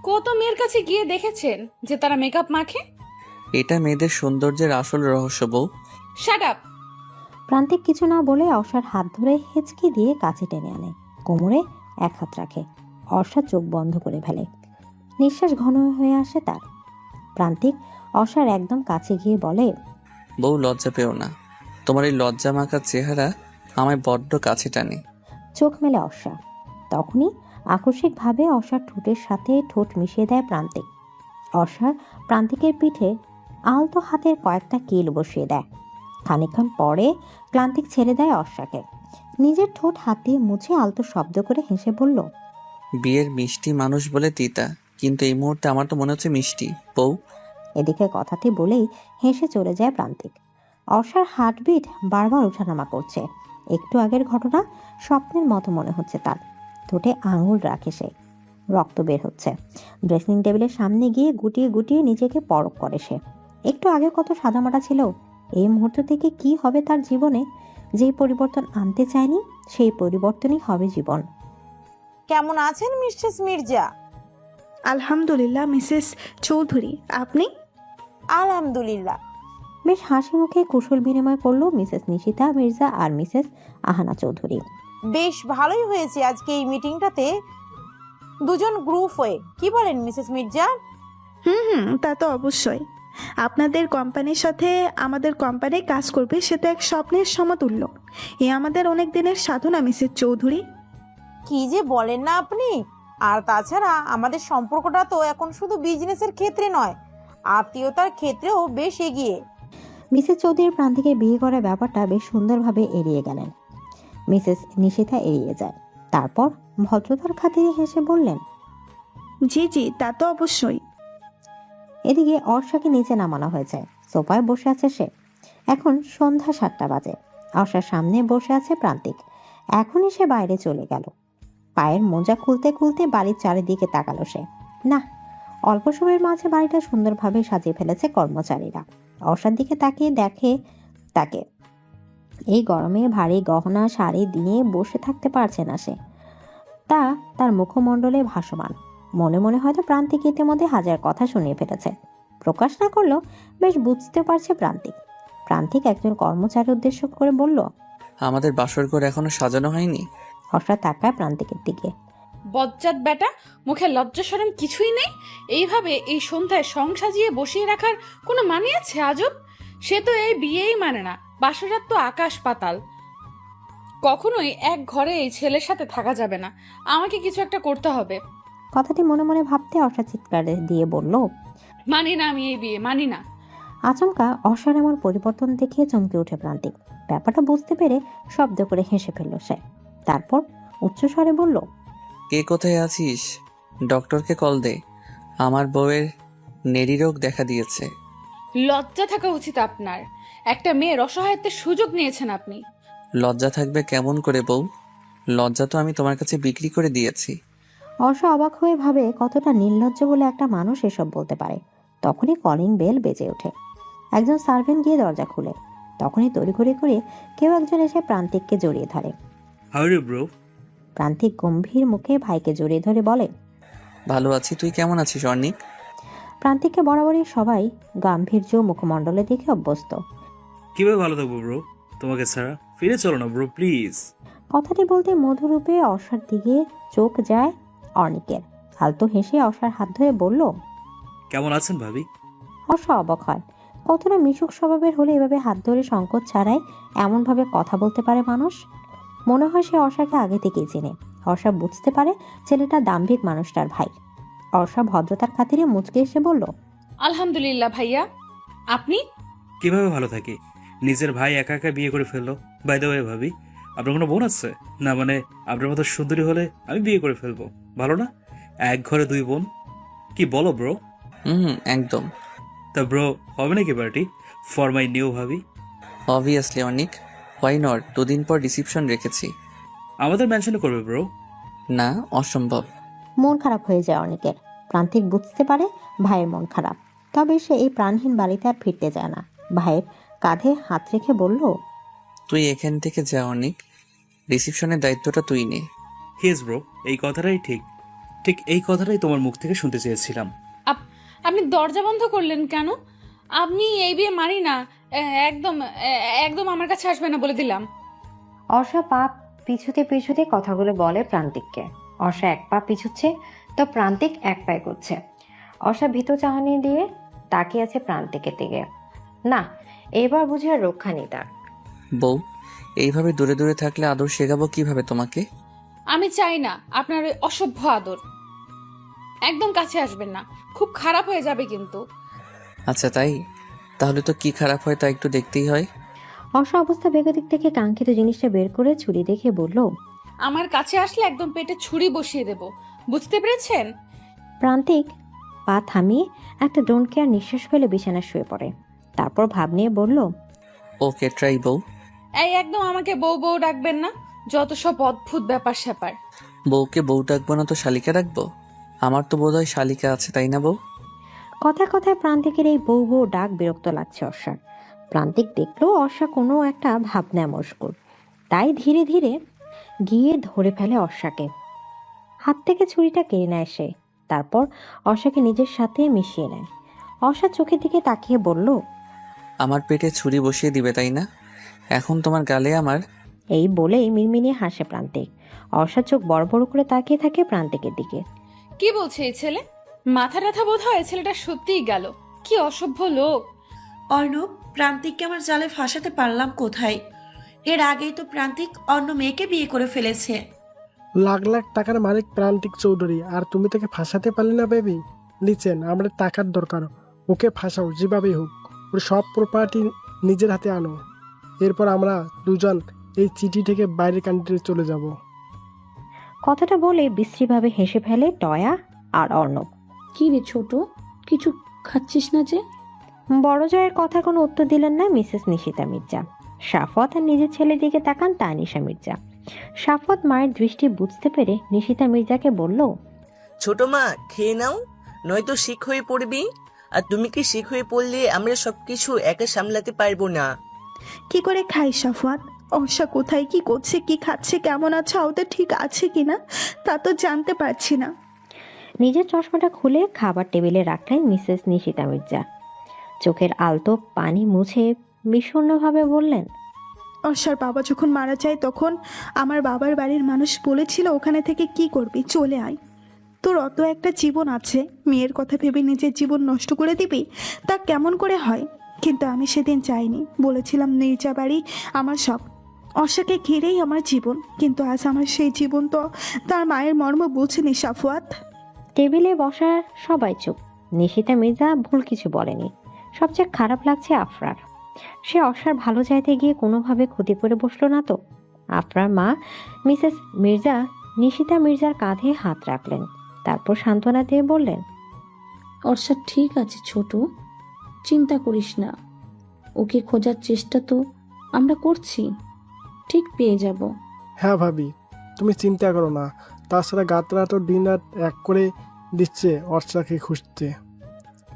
কত মেয়ের কাছে গিয়ে দেখেছেন যে তারা মেকআপ মাখে? এটা মেয়েদের সৌন্দর্যের আসল রহস্য বউ। Shut up! প্রান্তিক কিছু না বলে অর্ষার হাত ধরে হেঁচকি দিয়ে কাছে টেনে আনে, কোমরে এক হাত রাখে। অর্ষা চোখ বন্ধ করে ফেলে, নিঃশ্বাস ঘন হয়ে আসে তার। প্রান্তিক অর্ষার একদম কাছে গিয়ে বলে, বউ লজ্জা পেও না, তোমার এই লজ্জা মাখা চেহারা আমায় বড্ড কাছে টানে। চোখ মেলে অর্ষা। তখনই আকস্মিকভাবে অর্ষার ঠোঁটের সাথে ঠোঁট মিশিয়ে দেয় প্রান্তিক। অর্ষার প্রান্তিকের পিঠে আলতো হাতের কয়েকটা কিল বসিয়ে দেয়। খানিকক্ষণ পরে প্রান্তিক ছেড়ে দেয় অর্ষাকে। নিজের ঠোঁট হাত দিয়ে মুছে আলতো শব্দ করে হেসে বলল, বিয়ের মিষ্টি মানুষ বলে তিতা, কিন্তু এই মুহূর্তে আমার তো মনে হচ্ছে মিষ্টি বউ। এদিকে কথাটি বলেই হেসে চলে যায় প্রান্তিক। অর্ষার হার্টবিট বারবার ওঠানামা করছে। একটু আগের ঘটনা স্বপ্নের মতো মনে হচ্ছে তার। ঠোঁটে আঙুল রাখে সে, রক্ত বের হচ্ছে। ড্রেসিং টেবিলের সামনে গিয়ে গুটিয়ে গুটিয়ে নিজেকে পরখ করে সে। একটু আগে কত সাদামাটা ছিল, এই মুহূর্ত থেকে কি হবে তার জীবনে? যেই পরিবর্তন আনতে চায়নি সেই পরিবর্তনই হবে জীবন। কেমন আছেন মিসেস মির্জা? আলহামদুলিল্লাহ মিসেস চৌধুরী, আপনি? আলহামদুলিল্লাহ। বেশ হাসি মুখে কুশল বিনিময় করলো মিসেস নিশিতা মির্জা আর মিসেস আহানা চৌধুরী। বেশ ভালোই হয়েছে আজকে এই মিটিংটাতে দুজন গ্রুপ হয়ে, কি বলেন মিসেস মির্জা? হুম, তা তো অবশ্যই। আপনাদের কোম্পানির সাথে আমাদের কোম্পানি কাজ করবে, সেটা এক স্বপ্নের সমতুল্য। এ আমাদের অনেক দিনের সাধনা মিসেস চৌধুরী। কি যে বলেন না আপনি! আর তাছাড়া আমাদের সম্পর্কটা তো এখন শুধু বিজনেসের ক্ষেত্রে নয়, আত্মীয়তার ক্ষেত্রেও বেশ এগিয়ে। মিসেস চৌধুরীর প্রান্তিকে বিয়ে করার ব্যাপারটা বেশ সুন্দরভাবে এড়িয়ে গেলেন। মিসেস নিশিতা এড়িয়ে যায়। তারপর ভদ্রতার খাতিরে হেসে বললেন, জি জি, তা তো অবশ্যই। এদিকে অর্ষাকে নিচে নামানো হয়েছে। সোফায় বসে আছে সে। এখন সন্ধ্যা 7টা বাজে। অর্ষার সামনে বসে আছে প্রান্তিক। এখনই সে বাইরে চলে গেল। পায়ের মোজা খুলতে খুলতে বাড়ির চারিদিকে তাকালো সে। না, অল্প সময়ের মাঝে বাড়িটা সুন্দরভাবে সাজিয়ে ফেলেছে কর্মচারীরা। অর্ষার দিকে তাকিয়ে দেখে তাকে। এই গরমে ভারী গহনা শাড়ি দিয়ে বসে থাকতে পারছে না সে। তা তার মুখমণ্ডলে ভাসমান। মনে মনে হয়তো প্রান্তিক ইতিমধ্যে হাজার কথা শুনিয়ে ফেলেছে। প্রকাশ না করলেও বেশ বুঝতে পারছে প্রান্তিক। প্রান্তিক একজন কর্মচারীর উদ্দেশ্য করে বলল, আমাদের বাসর ঘর এখনো সাজানো হয়নি? অর্ষা তাকায় প্রান্তিকের দিকে। বজ্জাত বেটা, মুখে লজ্জা শরম কিছুই নেই। এইভাবে এই সন্ধ্যায় সং সাজিয়ে বসিয়ে রাখার কোনো মানে আছে আজব? সে তো এই বিয়েই মানে না, বাসরাত তো আকাশ পাতাল। কখনোই এক ঘরে এই ছেলের সাথে থাকা যাবে না, আমাকে কিছু একটা করতে হবে। কথাটি মনে মনে ভাবতে অর্ষা চিৎকার দিয়ে বলল, মানি না, আমি এই বিয়ে মানি না। আচমকা অর্ষার এমন পরিবর্তন দেখে চমকে ওঠে প্রান্তিক। ব্যাপারটা বুঝতে পেরে শব্দ করে হেসে ফেলল সে। তারপর উচ্চস্বরে বলল, কে কোথায় আছিস? ডক্টরকে কল দে, আমার বউয়ের নেরি রোগ দেখা দিয়েছে। লজ্জা থাকা উচিত আপনার। একটা মেয়ের অসহায়ত্বের সুযোগ নিয়েছেন আপনি। লজ্জা থাকবে কেমন করে বউ? লজ্জা তো আমি তোমার কাছে বিক্রি করে দিয়েছি। অর্ষা অবাক হয়ে ভাবে কতটা নির্লজ্জ বলে একটা মানুষ এসব বলতে পারে। তখনই কলিং বেল বেজে ওঠে। একজন সার্ভেন্ট গিয়ে দরজা খুলে। তখনই তড়িঘড়ি করে কেউ একজন এসে প্রান্তিককে জড়িয়ে ধরে। How are you bro? Prantik গম্ভীর মুখে ভাইকে জড়িয়ে ধরে বলে, ভালো আছি, তুই কেমন আছিস অর্ণিক? প্রান্তিককে বরাবরই সবাই গাম্ভীর্য মুখমণ্ডলে দেখে অভ্যস্ত। কিভাবে ভালো থাকবো ব্রো তোমাকে ছাড়া? ফিরে চলো না ব্রো প্লিজ। কথাটি বলতে মধুরূপে অর্ষার দিকে চোখ যায় অর্ণিকের। আলতো হেসে অর্ষার হাত ধরে বলল, কেমন আছেন ভাবি? অর্ষা অবাক হয়। কতটা মিশুক স্বভাবের হলে এভাবে হাত ধরে সংকোচ ছাড়াই এমনভাবে কথা বলতে পারে মানুষ। মনে হয় সে অর্ষাকে আগে থেকেই চেনে। অর্ষা বুঝতে পারে ছেলেটা দাম্ভিক মানুষটার ভাই। অর্ষা ভদ্রতার খাতিরে মুচকে এসে বলল, আলহামদুলিল্লাহ ভাইয়া, আপনি? কিভাবে ভালো থাকি? নিজের ভাই একা একা বিয়ে করে ফেললো। বাই দ্য ওয়ে ভাবি, আপনার কোনো বোন আছে? না মানে আপনার মতো সুন্দরী হলে আমি বিয়ে করে ফেলবো, ভালো না? এক ঘরে দুই বোন, কি বলো ব্রো? একদম। তা ব্রো, হবে নাকি party for my new bhabhi? Obviously Arnik, why not? 2 দিন পর রিসিপশন রেখেছি। আমাদের মেনশনে করবে ব্রো? না, অসম্ভব। মন খারাপ হয়ে যায় অনেকের। প্রান্তিক বুঝতে পারে ভাইয়ের মন খারাপ, তবে সে এই প্রাণহীন বাড়িতে আর ফিরতে যায় না। ভাইয়ের কাঁধে হাত রেখে বলল, তুই এখান থেকে যা অর্ণিক, রিসিপশনের দায়িত্বটা তুই নে। হিয়েস ব্রো, এই কথাটাই ঠিক, ঠিক এই কথাটাই তোমার মুখ থেকে শুনতে চেয়েছিলাম। আপনি দরজা বন্ধ করলেন কেন? আপনি এই বিয়ে মানি না, একদম একদম আমার কাছে আসবে না বলে দিলাম। অর্ষা পা পিছুতে পিছুতে কথাগুলো বলে প্রান্তিককে। অর্ষা এক পা পিছুচ্ছে তো প্রান্তিক এক পায়ে করছে। অর্ষা ভীত চাহনি দিয়ে তাকিয়ে আছে প্রান্তিকের দিকে। না, এবার বুঝে আর রক্ষা নেই তার। বউ, এইভাবে দূরে দূরে থাকলে আদর শেখাবো কিভাবে তোমাকে? আমি চাই না আপনার ওই অসভ্য আদর। একদম কাছে আসবেন না, খুব খারাপ হয়ে যাবে কিন্তু। আচ্ছা তাই? তাহলে তো কি খারাপ হয় তা একটু দেখতেই হয়। অর্ষা অবস্থা বেগতিক থেকে কাঙ্ক্ষিত জিনিসটা বের করে ছুরি দেখে বলল, আমার কাছে আসলে একদম পেটে ছুরি বসিয়ে দেব, বুঝতে পেরেছেন? প্রান্তিক পা থামিয়ে একটা ডোন্ট কেয়ার নিঃশ্বাস ফেলে বিছানায় শুয়ে পড়ে। তারপর ভাব নিয়ে বলল, ওকে ট্রাই বউ। এই একদম আমাকে বউ বউ ডাকবেন না, যত সব অদ্ভুত ব্যাপার স্যাপার। বউকে বউ ডাকবো না তো শালিকা ডাকবো? আমার তো বোধহয় শালিকা আছে, তাই না বউ? কথায় কথায় প্রান্তিকের এই বউ বউ ডাক বিরক্ত লাগছে অর্ষার। প্রান্তিক দেখলো অর্ষা কোনো একটা ভাবনায় মশগুল, তাই ধীরে ধীরে গিয়ে ধরে ফেলে অর্ষাকে। হাত থেকে ছুরিটা কেড়ে নেয় সে। তারপর অর্ষাকে নিজের সাথে মিশিয়ে নেয়। অর্ষা চোখের দিকে তাকিয়ে বলল, আমার পেটে ছুরি বসিয়ে দিবে তাই না? এখন তোমার গালে আমার। এই বলেই মিনমিনিয়ে হাসে প্রান্তিক। অর্ষা চোখ বড় বড় করে তাকিয়ে থাকে প্রান্তিকের দিকে। কি বলছে এই ছেলে? মাথা ব্যথা বোধ হয় ছেলেটা সত্যিই গেল। কি অসভ্য লোক। অর্ণব, প্রান্তিককে আমার জালে ফাঁসাতে পারলাম কোথায়? এর আগেই তো প্রান্তিক অন্য মেয়েকে বিয়ে করে ফেলেছে। লাখ লাখ টাকার মালিক প্রান্তিক চৌধুরী, আর তুমি তাকে ফাঁসাতে পারলে না বেবি? লিচেন, আমরা টাকার দরকার, ওকে ফাঁসাও যেভাবেই হোক। ওর সব প্রপার্টি নিজের হাতে আনো, এরপর আমরা দুজন এই চিঠি থেকে বাইরের কান্ট্রিতে চলে যাব। কথাটা বলে বিশ্রীভাবে হেসে ফেলে টয়া আর অর্ণব। কি রে ছোট, কিছু খাচ্ছিস না যে? বড় জয়ের কথা কোনো উত্তর দিলেন না মিসেস নিশিতা মির্জা। সাফওয়াত আর নিজের ছেলের দিকে তাকান তানিশা মির্জা। সাফওয়াত মায়ের দৃষ্টি বুঝতে পেরে নিশিতা মির্জাকে বলল, ছোট মা খেয়ে নাও, নয়তো শিখ হয়ে পড়বি। আর তুমি কি শিখ হয়ে পড়লে আমরা সবকিছু একা সামলাতে পারবো না। কি করে খাই সাফওয়াত? অর্ষা কোথায়, কি করছে, কি খাচ্ছে, কেমন আছে, ওদের ঠিক আছে কিনা তা তো জানতে পারছি না। নিজের চশমাটা খুলে খাবার টেবিলে রাখলেন মিসেস নিশিতা মির্জা। চোখের আলতো পানি মুছে বিষণ্ণভাবে বললেন, অর্ষার বাবা যখন মারা যায় তখন আমার বাবার বাড়ির মানুষ বলেছিল ওখানে থেকে কি করবি, চলে আয়। তোর অত একটা জীবন আছে, মেয়ের কথা ভেবে নিজের জীবন নষ্ট করে দিবি, তা কেমন করে হয়? কিন্তু আমি সেদিন চাইনি, বলেছিলাম নির্জা বাড়ি আমার সব, অর্ষাকে ঘিরেই আমার জীবন। কিন্তু আজ আমার সেই জীবন তো তার মায়ের মর্ম বুঝেনি সাফওয়াত। টেবিলে বসা সবাই চুপ। নিশিতা মির্জা ভুল কিছু বলেনি। সবচেয়ে খারাপ লাগছে আফরার। সে অর্ষার ভালো চাইতে গিয়ে কোনোভাবে ক্ষতি করে বসলো না তো। আফরার মা মিসেস মির্জা নিশিতা মির্জার কাঁধে হাত রাখলেন, তারপর সান্ত্বনা দিয়ে বললেন, অর্ষা ঠিক আছে ছোট, চিন্তা করিস না। ওকে খোঁজার চেষ্টা তো আমরা করছি, ঠিক পেয়ে যাব। হ্যাঁ ভাবি, তুমি চিন্তা করো না। তাছাড়া গাতরা তো দিন রাত এক করে দিচ্ছে অর্ষাকে খুঁজতে,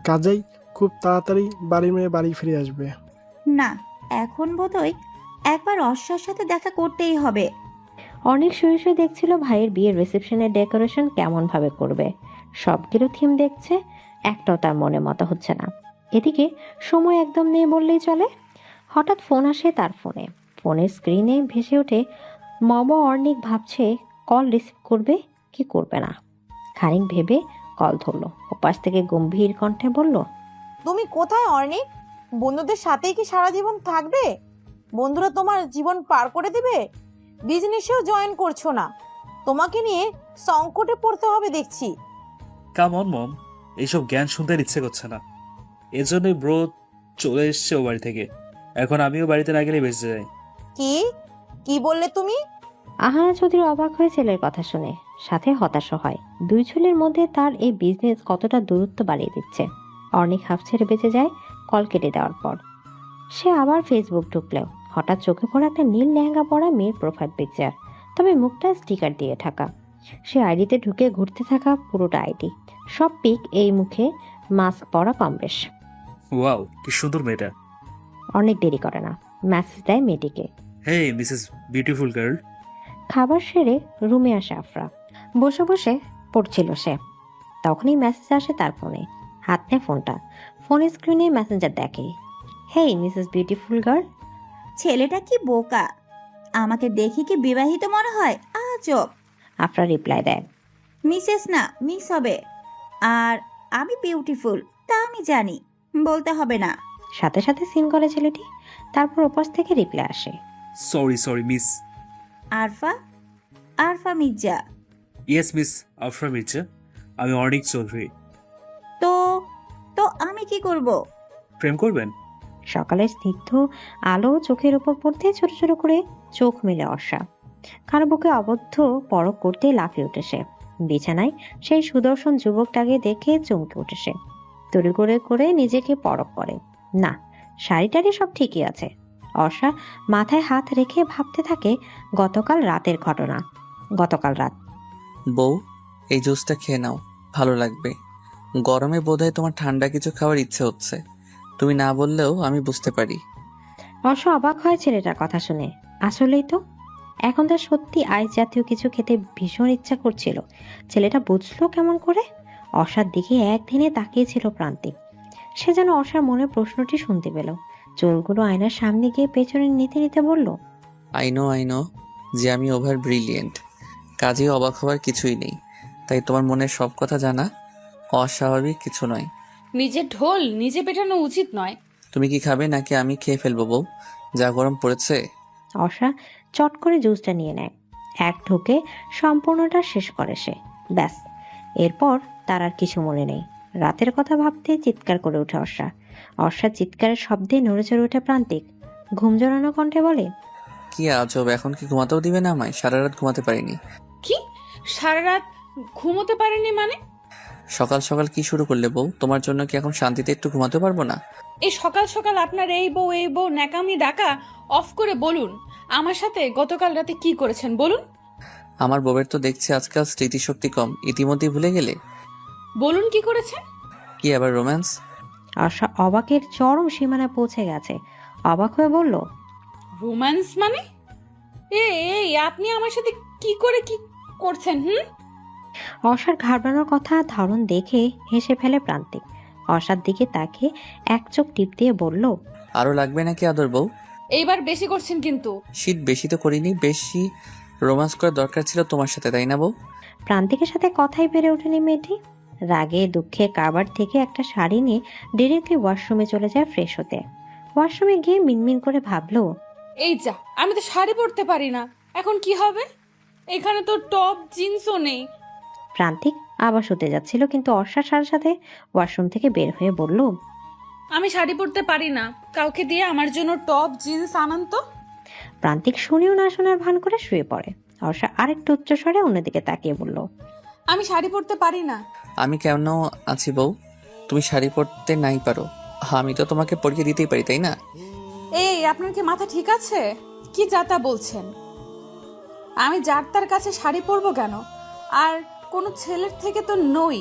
কাজেই খুব তাড়াতাড়ি বাড়ি মেয়ে বাড়ি ফিরে আসবে। না, এখন বোধহয় একবার অর্ষার সাথে দেখা করতেই হবে। অনেক শুয়ে শুয়ে দেখছিল ভাইয়ের বিয়ের রিসেপশনের ডেকোরেশন কেমন ভাবে করবে। সবগুলো থিম দেখছে, একটাও তার মনে মতো হচ্ছে না। এদিকে সময় একদম নেই বললেই চলে। হঠাৎ ফোন আসে তার ফোনে। ফোনের স্ক্রিনে ভেসে ওঠে মম অর্নিক। ভাবছে কল রিসিভ করবে কি করবে না। খানিক ভেবে কল ধরলো। ওপাশ থেকে গম্ভীর কণ্ঠে বলল, তুমি কোথায় অর্নিক? বন্ধুদের সাথেই কি সারা জীবন থাকবে? বন্ধুরা তোমার জীবন পার করে দিবে? বিজনেসেও জয়েন করছো না, তোমাকে নিয়ে সংকটে পড়তে হবে দেখছি। কাম অন মম, এইসব জ্ঞান শুনতে আর ইচ্ছে করছে না। এজন্যই ব্রো চলে এসছে ও বাড়ি থেকে। এখন আমিও বাড়িতে না গেলে বেঁচে যাই। কি কি বললে তুমি? আহানা চৌধুরী অবাক হয়ে ছেলের কথা শুনে, সাথে হতাশও হয়। দুই ছেলের মধ্যে তার এই বিজনেস কতটা দূরত্ব বাড়িয়ে দিচ্ছে। অর্নিক হাফ ছেড়ে বেঁচে যায় কল কেটে দেওয়ার পর। সে আবার ফেসবুক ঢুকলেও হঠাৎ চোখে পড়ে একটা নীল লেহেঙ্গা পরা মেয়ের প্রোফাইল পিকচার, তবে মুখটা স্টিকার দিয়ে ঢাকা। সে আইডিতে ঢুকে ঘুরতে থাকা পুরোটা আইডি, সব পিক এই মুখে মাস্ক পরা কম বেশ। ওয়াও, কি সুন্দর মেয়েটা। অনেক দেরি করে না, মেসেজ দেয় মেয়েটিকে। হে মিসেস বিউটিফুল গার্ল। খাবার সেরে রুমে আসে আফরা। বসে বসে পড়ছিল সে, তখনই মেসেজ আসে তার ফোনে। হাত নেয় ফোনটা, ফোনের স্ক্রিনে মেসেঞ্জার দেখে। হেই মিসেস বিউটিফুল গার্ল। ছেলেটা কি বোকা, আমাকে দেখি কি বিবাহিত মনে হয়? আজব। আফরা রিপ্লাই দেয়, মিসেস না মিস হবে। আর আমি বিউটিফুল তা আমি জানি, বলতে হবে না। সাথে সাথে সিন করে ছেলেটি। তারপর ওপাশ থেকে রিপ্লাই আসে, sorry miss. Arfa, Arfa Mirza. Yes miss Afra Mirza, আমি অর্নিক চৌধুরী। তো তো আমি কি করব? প্রেম করবেন? সকালের স্নিগ্ধ আলো চোখের উপর পড়তে ছোট ছোট করে চোখ মেলে অর্ষা। কারো বুকে অবদ্ধ পরক করতে লাফিয়ে উঠে সে। বিছানায় সেই সুদর্শন যুবকটাকে দেখে চমকে উঠে সে। তড়ি করে করে নিজেকে পরক করে। না, শাড়িটারি সব ঠিকই আছে। অর্ষা মাথায় হাত রেখে ভাবতে থাকে গতকাল রাতের ঘটনা। গতকাল রাত। বউ, এই জুসটা খেয়ে নাও, ভালো লাগবে। গরমে বোধহয় তোমার ঠান্ডা কিছু খাওয়ার ইচ্ছে হচ্ছে, তুমি না বললেও আমি বুঝতে পারি। অর্ষা অবাক হয় ছেলেটার কথা শুনে। আসলেই তো, এখন তার সত্যি আইস জাতীয় কিছু খেতে ভীষণ ইচ্ছা করছিল। ছেলেটা বুঝলো কেমন করে? অর্ষার দিকে একদিনে তাকিয়েছিল প্রান্তিক। সে যেন অর্ষার মনে প্রশ্নটি শুনতে পেল। চুলগুলো আয়নার সামনে গিয়ে পেছনে নিতে নিতে বলল, আই নো যে আমি ওভার ব্রিলিয়েন্ট, কাজে অবাক হওয়ার কিছুই নেই। তাই তোমার মনের সব কথা জানা অস্বাভাবিক কিছু নয়। নিজের ঢোল নিজে পেটানো উচিত নয়। তুমি কি খাবে নাকি আমি খেয়ে ফেলবো বউ? যা গরম পড়েছে। অর্ষা চট করে জুসটা নিয়ে নেয়। এক ঢোকে সম্পূর্ণটা শেষ করে সে। ব্যাস, এরপর তার আর কিছু মনে নেই। রাতের কথা ভাবতে চিৎকার করে ওঠে অর্ষা। অর্ষার চিৎকারের শব্দে নড়ে চড়ে ওঠে প্রান্তিক। ঘুম জড়ানো কণ্ঠে বলে, কি আজব, এখন কি ঘুমাতেও দিবে না আমায়? সারা রাত ঘুমাতে পারিনি। কি সারা রাত ঘুমোতে পারেনি মানে? সকাল সকাল কি শুরু করলে বউ? তোমার জন্য কি এখন শান্তিতে একটু ঘুমাতে পারবো না? এই সকাল সকাল আপনার এই বউ ন্যাকামি ডাকা অফ করে বলুন আমার সাথে গতকাল রাতে কি করেছেন বলুন। আমার বউয়ের তো দেখছি আজকাল স্মৃতিশক্তি কম, ইতিমধ্যেই ভুলে গেলে? বলুন কি করেছেন। কি আবার রোম্যান্স? অর্ষা অবাকের চরম সীমানায় পৌঁছে গেছে। অবাক হয়ে বলল, রোম্যান্স মানে? এই আপনি আমার সাথে কি করে কি করছেন? অর্ষার ঘাবড়ানোর কথা ধরন দেখে হেসে ফেলে প্রান্তিক। অর্ষার দিকে তাকে এক চোখ টিপ দিয়ে বলল, আরো লাগবে নাকি আদর বউ? এইবার বেশি করছেন কিন্তু। শীত বেশি তো করিনি, বেশি রোমান্স করার দরকার ছিল তোমার সাথে, তাই না বউ? প্রান্তিকের সাথে কথাই পেরে ওঠেনি মেয়েটি। রাগে দুঃখে কাবার থেকে একটা শাড়ি নিয়ে ডিরেক্টলি ওয়াশরুমে চলে যায় ফ্রেশ হতে। ওয়াশরুমে গিয়ে মিনমিন করে ভাবলো, এই যা, আমি তো শাড়ি পরতে পারি না, এখন কি হবে? এখানে তো টপ জিন্সও নেই। প্রান্তিক আবার শুতে যাচ্ছিল, কিন্তু অর্ষার সাথে সাথে ওয়াশরুম থেকে বের হয়ে বলল, আমি শাড়ি পরতে পারি না, কাউকে দিয়ে আমার জন্য টপ জিন্স আনান তো। প্রান্তিক শুনেও না শোনার ভান করে শুয়ে পড়ে। অর্ষা আরেকটু উচ্চস্বরে অন্যদিকে তাকিয়ে বলল, আমি শাড়ি পরতে পারি না। আমি কেন আছি বউ? তুমি শাড়ি পরতে নাই পারো, আমি তো তোমাকে পরিয়ে দিতেই পারি, তাই না? এই, আপনার কি মাথা ঠিক আছে? কি যাতা বলছেন? আমি যার তার কাছে শাড়ি পরবো কেন? আর কোনো ছেলের থেকে তো নই।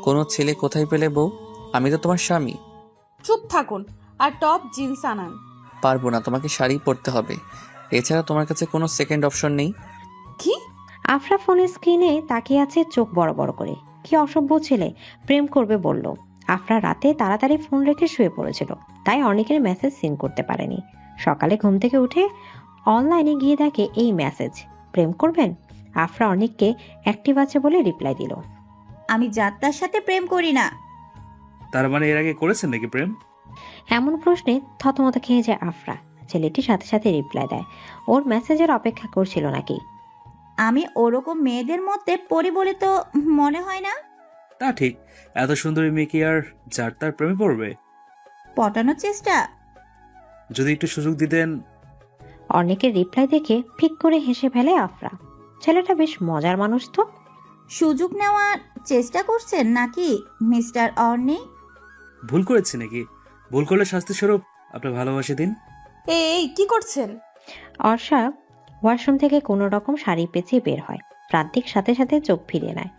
কোনো ছেলে কোথায় পেলে বউ? আমি তো তোমার স্বামী। চুপ থাকুন আর টপ জিন্স আনান। পারবো না, তোমাকে শাড়ি পরতে হবে। এছাড়া তোমার কাছে কোনো সেকেন্ড অপশন নেই? কি? আফরা ফোনের স্ক্রিনে তাকিয়ে আছে চোখ বড় বড় করে। কি অসভ্য ছেলে, প্রেম করবে বলল। আফরা রাতে তাড়াতাড়ি ফোন রেখে শুয়ে পড়েছিল, তাই অনেকের মেসেজ সিন করতে পারেনি। সকালে ঘুম থেকে উঠে অনলাইনে গিয়ে দেখে এই মেসেজ, প্রেম করবেন। আফরা অনেককে অ্যাক্টিভ আছে বলে রিপ্লাই দিল, আমি যাত্রার সাথে প্রেম করি না। তার মানে এর আগে করেছেন নাকি প্রেম? এমন প্রশ্নে থতমত খেয়ে যায় আফরা। ছেলেটি সাথে সাথে রিপ্লাই দেয়, ওর মেসেজের অপেক্ষা করছিল নাকি। আমি ওরকম মেয়েদের মধ্যে পড়ি বলে তো মনে হয় না। তা ঠিক, এত সুন্দরী মেয়ে কি আর যার তার প্রেমে পড়বে? পটানোর চেষ্টা। যদি একটু সুযোগ দিতেন। অনেকের রিপ্লাই দেখে ফিক করে হেসে ফেলে আফরা। ছেলেটা বেশ মজার মানুষ তো। সুযোগ নেওয়ার চেষ্টা করছেন নাকি মিস্টার অর্নি? ভুল করেছি নাকি? ভুল করলে শাস্তি স্বরূপ আপনার ভালোবাসে দিন। এই কি করছেন? অর্ষা ওয়াশরুম থেকে কোনো রকম শাড়ি পেঁচিয়ে বের হয়। প্রান্তিক সাথে সাথে চোখ ফিরিয়ে নেয়।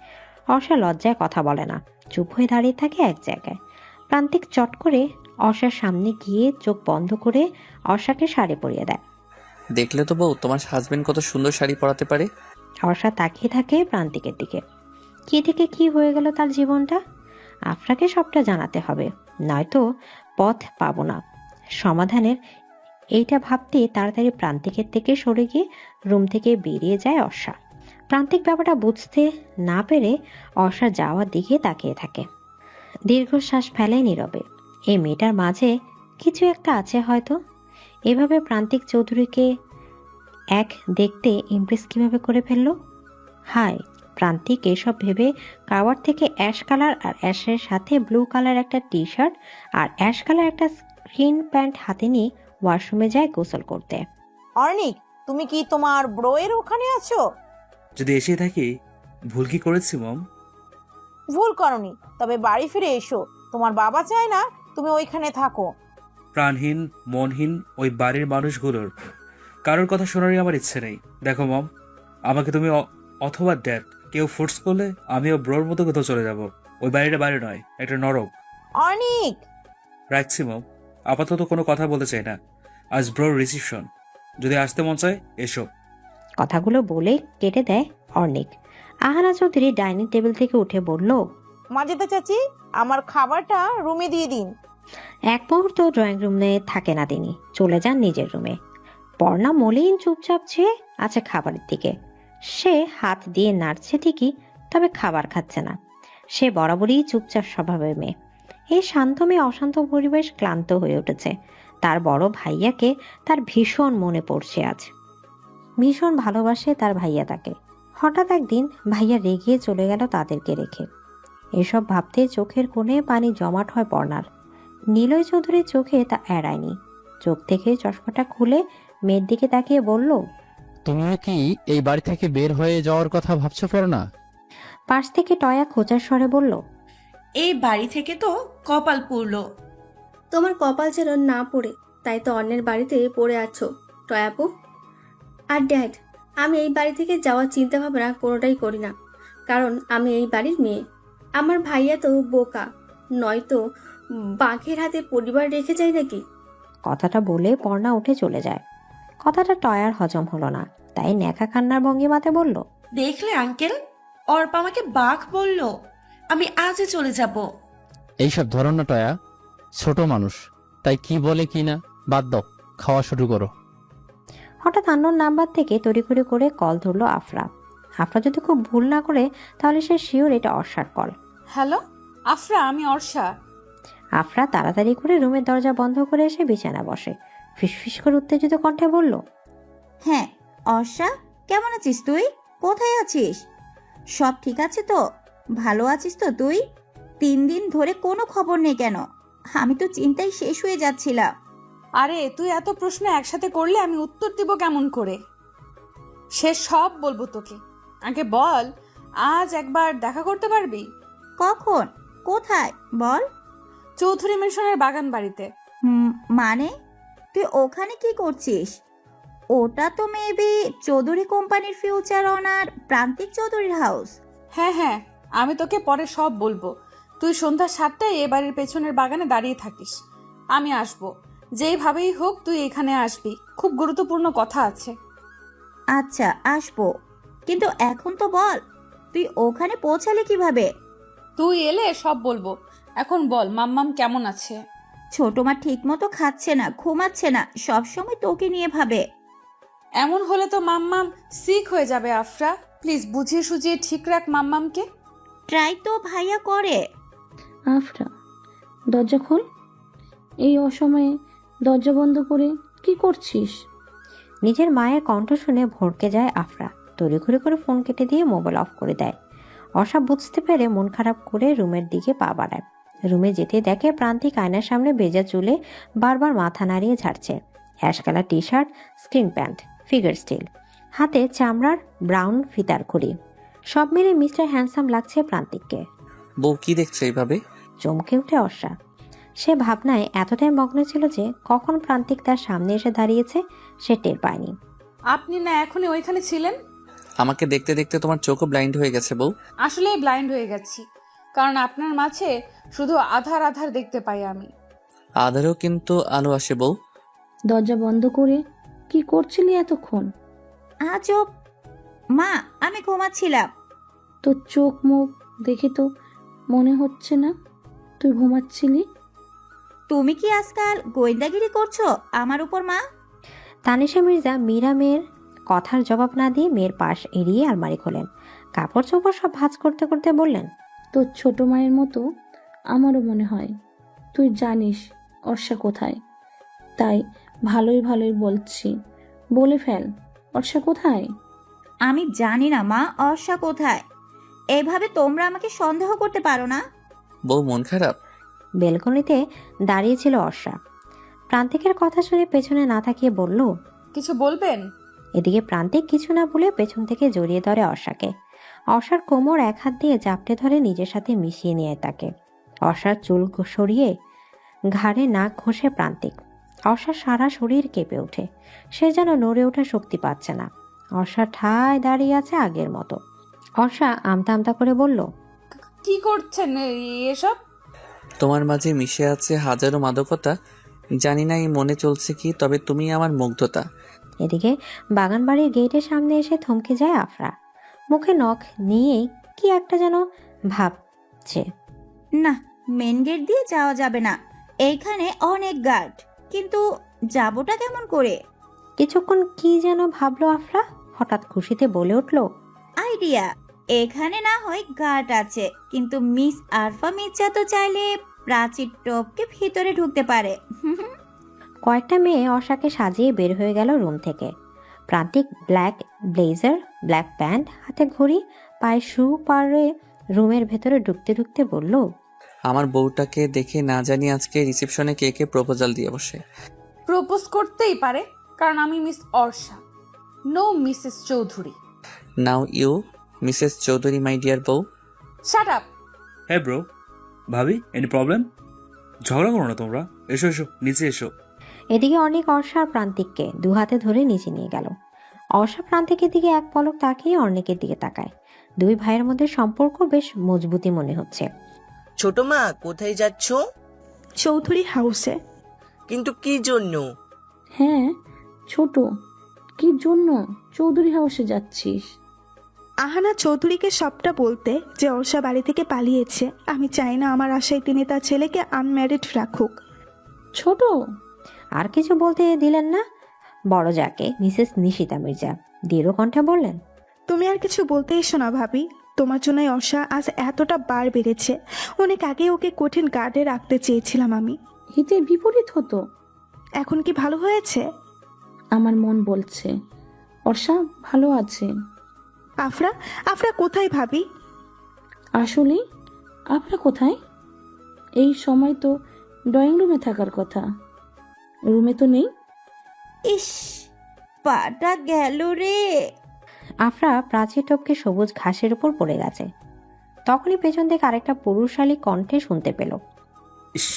অর্ষা লজ্জায় কথা বলে না, চুপ হয়ে দাঁড়িয়ে থাকে এক জায়গায়। প্রান্তিক চট করে অর্ষার সামনে গিয়ে চোখ বন্ধ করে অর্ষাকে শাড়ি পরিয়ে দেয়। দেখলে তো বউ, তোমার হাজবেন্ড কত সুন্দর শাড়ি পরাতে পারে। অর্ষা তাকিয়ে থাকে প্রান্তিকের দিকে। কি থেকে কি হয়ে গেল তার জীবনটা? আফরাকে সবটা জানাতে হবে, নয়তো পথ পাবো না সমাধানের। এইটা ভাবতে তাড়াতাড়ি প্রান্তিকের থেকে সরে গিয়ে রুম থেকে বেরিয়ে যায় অর্ষা। প্রান্তিক ব্যাপারটা বুঝতে না পেরে অর্ষা যাওয়ার দিকে তাকিয়ে থাকে। দীর্ঘশ্বাস ফেলে নীরবে। এই মেয়েটার মাঝে কিছু একটা আছে হয়তো। এভাবে প্রান্তিক চৌধুরীকে এক দেখতে ইমপ্রেস কিভাবে করে ফেললো। হায়, প্রান্তিক এসব ভেবে কাওয়ার থেকে অ্যাশ কালার আর অ্যাশের সাথে ব্লু কালার একটা টি শার্ট আর অ্যাশ কালার একটা স্ক্রিন প্যান্ট হাতে নিয়ে ওয়াশরুমে যায় গোসল করতে। অর্নিক, তুমি কি তোমার ব্রোয়ের ওখানে আছো? যদি এসে থাকি, ভুল কি করেছি মম? ভুল করনি, তবে বাড়ি ফিরে এসো। তোমার বাবা চায় না তুমি ওইখানে থাকো। প্রাণহীন মনহীন ওই বাড়ির মানুষগুলোর কারোর কথা শোনারই আমার ইচ্ছে নেই। দেখো মম, আমাকে তুমি অথবা ড্যাড কেউ ফোর্স করলে আমিও ব্রোর মতো কোথাও চলে যাব। ওই বাড়িটা বাড়ি নয়, একটা নরক। অর্নিক, রাখছি মম, আপাতত কোনো কথা বলতে চাই না। আজ ব্রোর রিসিপশন, যদি আসতে মন চায় এসো। কথাগুলো বলে কেটে দেয় অর্নিক। আহানা চৌধুরী ডাইনিং টেবিল থেকে উঠে বলল, মাজেদা চাচি, আমার খাবারটা রুমে দিয়ে দিন। এক মুহূর্ত ড্রয়িং রুমে থাকে না তিনি, চলে যান নিজের রুমে। পর্ণা মলিন চুপচাপ চেয়ে আছে খাবারের দিকে। সে হাত দিয়ে নাড়ছে ঠিকই, তবে খাবার খাচ্ছে না। সে বরাবরই চুপচাপ স্বভাবের মেয়ে। এই শান্ত মেয়ে অশান্ত পরিবেশ ক্লান্ত হয়ে উঠেছে। তার বড় ভাইয়াকে তার ভীষণ মনে পড়ছে আজ। ভীষণ ভালোবাসে তার ভাইয়া তাকে। হঠাৎ একদিন ভাইয়া রেগে চলে গেল তাদেরকে রেখে। এসব ভাবতে চোখের কোণে পানি জমাট হয় পর্ণার। নিলয় চৌধুরীর চোখে তা এড়ায়নি। চোখ থেকে চশমাটা খুলে মেয়ের দিকে তাকিয়ে বলল, তুমিও কি এই বাড়ি থেকে বের হয়ে যাওয়ার কথা ভাবছো পড়না? পাশ থেকে টয়া খোঁচার স্বরে বলল, এই বাড়ি থেকে তো কপাল পুড়লো। তোমার কপাল যেন না পড়ে, তাই তো অন্যের বাড়িতে পড়ে আছো টয়াপু। আর ড্যাড, আমি এই বাড়ি থেকে যাওয়ার চিন্তা ভাবনা কোনোটাই করি না, কারণ আমি এই বাড়ির মেয়ে। আমার ভাইয়া তো বোকা, নয়তো বাঘের হাতে পরিবার রেখে যায় নাকি। কথাটা বলে পর্ণা উঠে চলে যায়। কথাটা টয়ার হজম হলো না, তাই ন্যাকা কান্নার ভঙ্গিমাতে বলল, দেখলে আঙ্কেল, অর্পা আমাকে বাঘ বলল। আমি আজই চলে যাব। এইসব ধরন না টয়া, ছোট মানুষ, তাই কি বলে কি না বাদ দাও। খাওয়া শুরু করো। হঠাৎ আননোন নাম্বার থেকে তড়িঘড়ি করে কল ধরলো আফরা। আফরা যদি খুব ভুল না করে তাহলে সে শিওর এটা অর্ষার কল। হ্যালো আফরা, আমি অর্ষা। আফরা তাড়াতাড়ি করে রুমের দরজা বন্ধ করে এসে বিছানা বসে। ফিসফিস করে উত্তেজিত কণ্ঠে বলল, হ্যাঁ অর্ষা, কেমন আছিস তুই? কোথায় আছিস? সব ঠিক আছে তো? ভালো আছিস তো তুই? 3 দিন ধরে কোনো খবর নেই কেন? আমি তো চিন্তায় শেষ হয়ে যাচ্ছিলাম। আরে তুই এত প্রশ্ন একসাথে করলে আমি উত্তর দিব কেমন করে? সে সব বলবো তোকে। আগে বল, আজ একবার দেখা করতে পারবি? কখন? কোথায় বল? চৌধুরী মিশনের বাগান বাড়িতে। মানে তুই ওখানে কি করছিস? ওটা তো মেবি চৌধুরী কোম্পানির ফিউচার অনার প্রান্তিক চৌধুরীর হাউস। হ্যাঁ হ্যাঁ, আমি তোকে পরে সব বলবো। তুই সন্ধ্যা 7টায় এ বাড়ির পেছনের বাগানে দাঁড়িয়ে থাকিস, আমি আসবো। যেইভাবেই হোক তুই এখানে আসবি, খুব গুরুত্বপূর্ণ কথা আছে। আচ্ছা আসবো, কিন্তু এখন তো বল তুই ওখানে পৌঁছালে কিভাবে? তুই এলে সব বলবো। এখন বল, মাম্মাম কেমন আছে? ছোট মা ঠিক মতো খাচ্ছে না, ঘুমাচ্ছে না, সবসময় তোকে নিয়ে ভাবে। এমন হলে তো মাম্মাম সিক হয়ে যাবে আফরা। প্লিজ বুঝিয়ে সুঝিয়ে ঠিক রাখ মাম্মামকে। ট্রাই তো ভাইয়া করে। আফরা, দরজা খোল। এই অসময়ে দরজা বন্ধ করে কি করছিস? নিজের মায়ের কণ্ঠ শুনে ভড়কে যায় আফরা। তড়িঘড়ি করে ফোন কেটে দিয়ে মোবাইল অফ করে দেয়। অর্ষা বুঝতে পেরে মন খারাপ করে রুমের দিকে পা বাড়ায়। রুমে যেতে দেখে প্রান্তিক আয়নার সামনে ভেজা চুলে বারবার মাথা নাড়িয়ে ঝাড়ছে। Ash colour T shirt, screen pant, figure still, হাতে চামড়ার ব্রাউন ফিতার ঘড়ি। সব মিলে মিস্টার হ্যান্ডসাম লাগছে প্রান্তিককে। বউ কি দেখছো এইভাবে? চমকে উঠে অর্ষা। সে ভাবনায় এতটাই মগ্ন ছিল যে কখন প্রান্তিক তার সামনে এসে দাঁড়িয়েছে সে টের পায়নি। আপনি না এখনই ওইখানে ছিলেন? আমাকে দেখতে দেখতে তোমার চোখও ব্লাইন্ড হয়ে গেছে বউ। আসলেই ব্লাইন্ড হয়ে গেছি, কারণ আপনার মাঝে শুধু আধার আধার দেখতে পাই আমি। আধারেও কিন্তু আলো আসে বউ। দরজা বন্ধ করে কি করছিলি এতক্ষণ? আজব মা, আমি ঘুমাচ্ছিলাম। তোর চোখ মুখ দেখে তো মনে হচ্ছে না তুই ঘুমাচ্ছিলি। তুমি কি আজকাল গোয়েন্দাগিরি করছো আমার উপর মা? তানিশা মির্জা মীরা মেয়ের কথার জবাব না দিয়ে মেয়ের পাশ এড়িয়ে আলমারি খোলেন। কাপড় চোপড় সব ভাঁজ করতে করতে বললেন, তোর ছোট মায়ের মতো আমারও মনে হয়। তুই জানিস অর্ষা কোথায়, তাই ভালোই ভালোই বলছি, বলে ফেল। অর্ষা কোথায়? আমি জানি না মা অর্ষা কোথায়। এভাবে তোমরা আমাকে সন্দেহ করতে পারো না। বউ মন খারাপ? বেলকনিতে দাঁড়িয়েছিল অর্ষা। প্রান্তিকের কথা শুনে পেছনে না তাকিয়ে বলল, কিছু বলবেন? এদিকে প্রান্তিক কিছু না বলে পেছন থেকে জড়িয়ে ধরে অর্ষাকে। অর্ষার কোমর এক হাত দিয়ে জাপটে ধরে নিজের সাথে মিশিয়ে নিয়ে তাকে। অর্ষার চুল সরিয়ে ঘাড়ে নাক ঘষে প্রান্তিক। অর্ষার সারা শরীর কেঁপে ওঠে। সে যেন নড়ে ওঠার শক্তি পাচ্ছে না। অর্ষা ঠায় দাঁড়িয়ে আছে আগের মতো। অর্ষা আমতা আমতা করে বলল, কি করছেন এসব? তোমার মাঝে মিশে আছে হাজারো মাদকতা, জানি না এই মনে চলছে কি, তবে তুমি আমার মুগ্ধতা। এদিকে বাগানবাড়ির গেটের সামনে এসে থমকে যায় আফরা। মুখে নখ নিয়েই কি একটা যেন ভাবছে। না, মেন গেট দিয়ে যাওয়া যাবে না, এইখানে অনেক গার্ড। কিন্তু যাবোটা কেমন করে? কিছুক্ষণ কি যেন ভাবলো আফরা, হঠাৎ খুশিতে বলে উঠল, আইডিয়া! এখানে না হয় গার্ড আছে, কিন্তু মিস আরফা মির্জা তো চাইলে প্রাচীর টপকে ভিতরে ঢুকতে পারে। কয়েকটা মেয়ে অর্ষাকে সাজিয়ে বের হয়ে গেল রুম থেকে। প্রান্তিক ব্ল্যাক ব্লেজার, ব্ল্যাক প্যান্ট, হাতে ঘড়ি, পায়ে শু পরে রুমের ভেতরে ঢুকতে ঢুকতে বলল, আমার বউটাকে দেখে না জানি আজকে রিসেপশনে কে কে প্রপোজাল দিয়ে বসে। প্রপোজ করতেই পারে, কারণ আমি miss Arsha, no Mrs Chowdhury. Now you Mrs Chowdhury my dear বউ। Shut up. হ্যাঁ ব্রো, ভাবি, এনি প্রবলেম? ঝগড়া করো না তোমরা, এসো এসো নিচে এসো। এদিকে অনেক অর্ষা আর প্রান্তিককে দু হাতে ধরে নিচে নিয়ে গেল। অর্ষা প্রান্তিকের দিকে এক পলক তাকিয়ে অর্ণিকের দিকে তাকায়। দুই ভাইয়ের মধ্যে সম্পর্ক বেশ মজবুতি মনে হচ্ছে। ছোট মা কোথায় যাচ্ছ? চৌধুরী হাউসে। কিন্তু কি জন্য? হ্যাঁ ছোট, কি জন্য চৌধুরী হাউসে যাচ্ছিস? আহানা চৌধুরীকে সবটা বলতে যে অর্ষা বাড়ি থেকে পালিয়েছে। আমি চাই না আমার আশায় তিনি তার ছেলেকে আনম্যারিড রাখুক। ছোট, আর কিছু বলতে দিলেন না। বড় যাকে মিসেস নিশিতা মির্জা দৃঢ় কণ্ঠে বললেন, তুমি আর কিছু বলতে এসো না ভাবি। তোমার জন্যই অর্ষা আজ এতটা বার বেড়েছে। অনেক আগে ওকে কঠিন গার্ডে রাখতে চেয়েছিলাম আমি। হিতের বিপরীত হতো। এখন কি ভালো হয়েছে? আমার মন বলছে অর্ষা ভালো আছে। আফরা, আফরা কোথায় ভাবি? আসলে আপনারা কোথায়? এই সময় তো ড্রয়িং রুমে থাকার কথা, রুমে তো নেই। ইস, পাটা গেল রে। আফরা প্রাচীর টপকে সবুজ ঘাসের উপর পড়ে গেছে। তখনই পেছন থেকে আরেকটা পুরুষালী কণ্ঠে শুনতে পেল, ইস,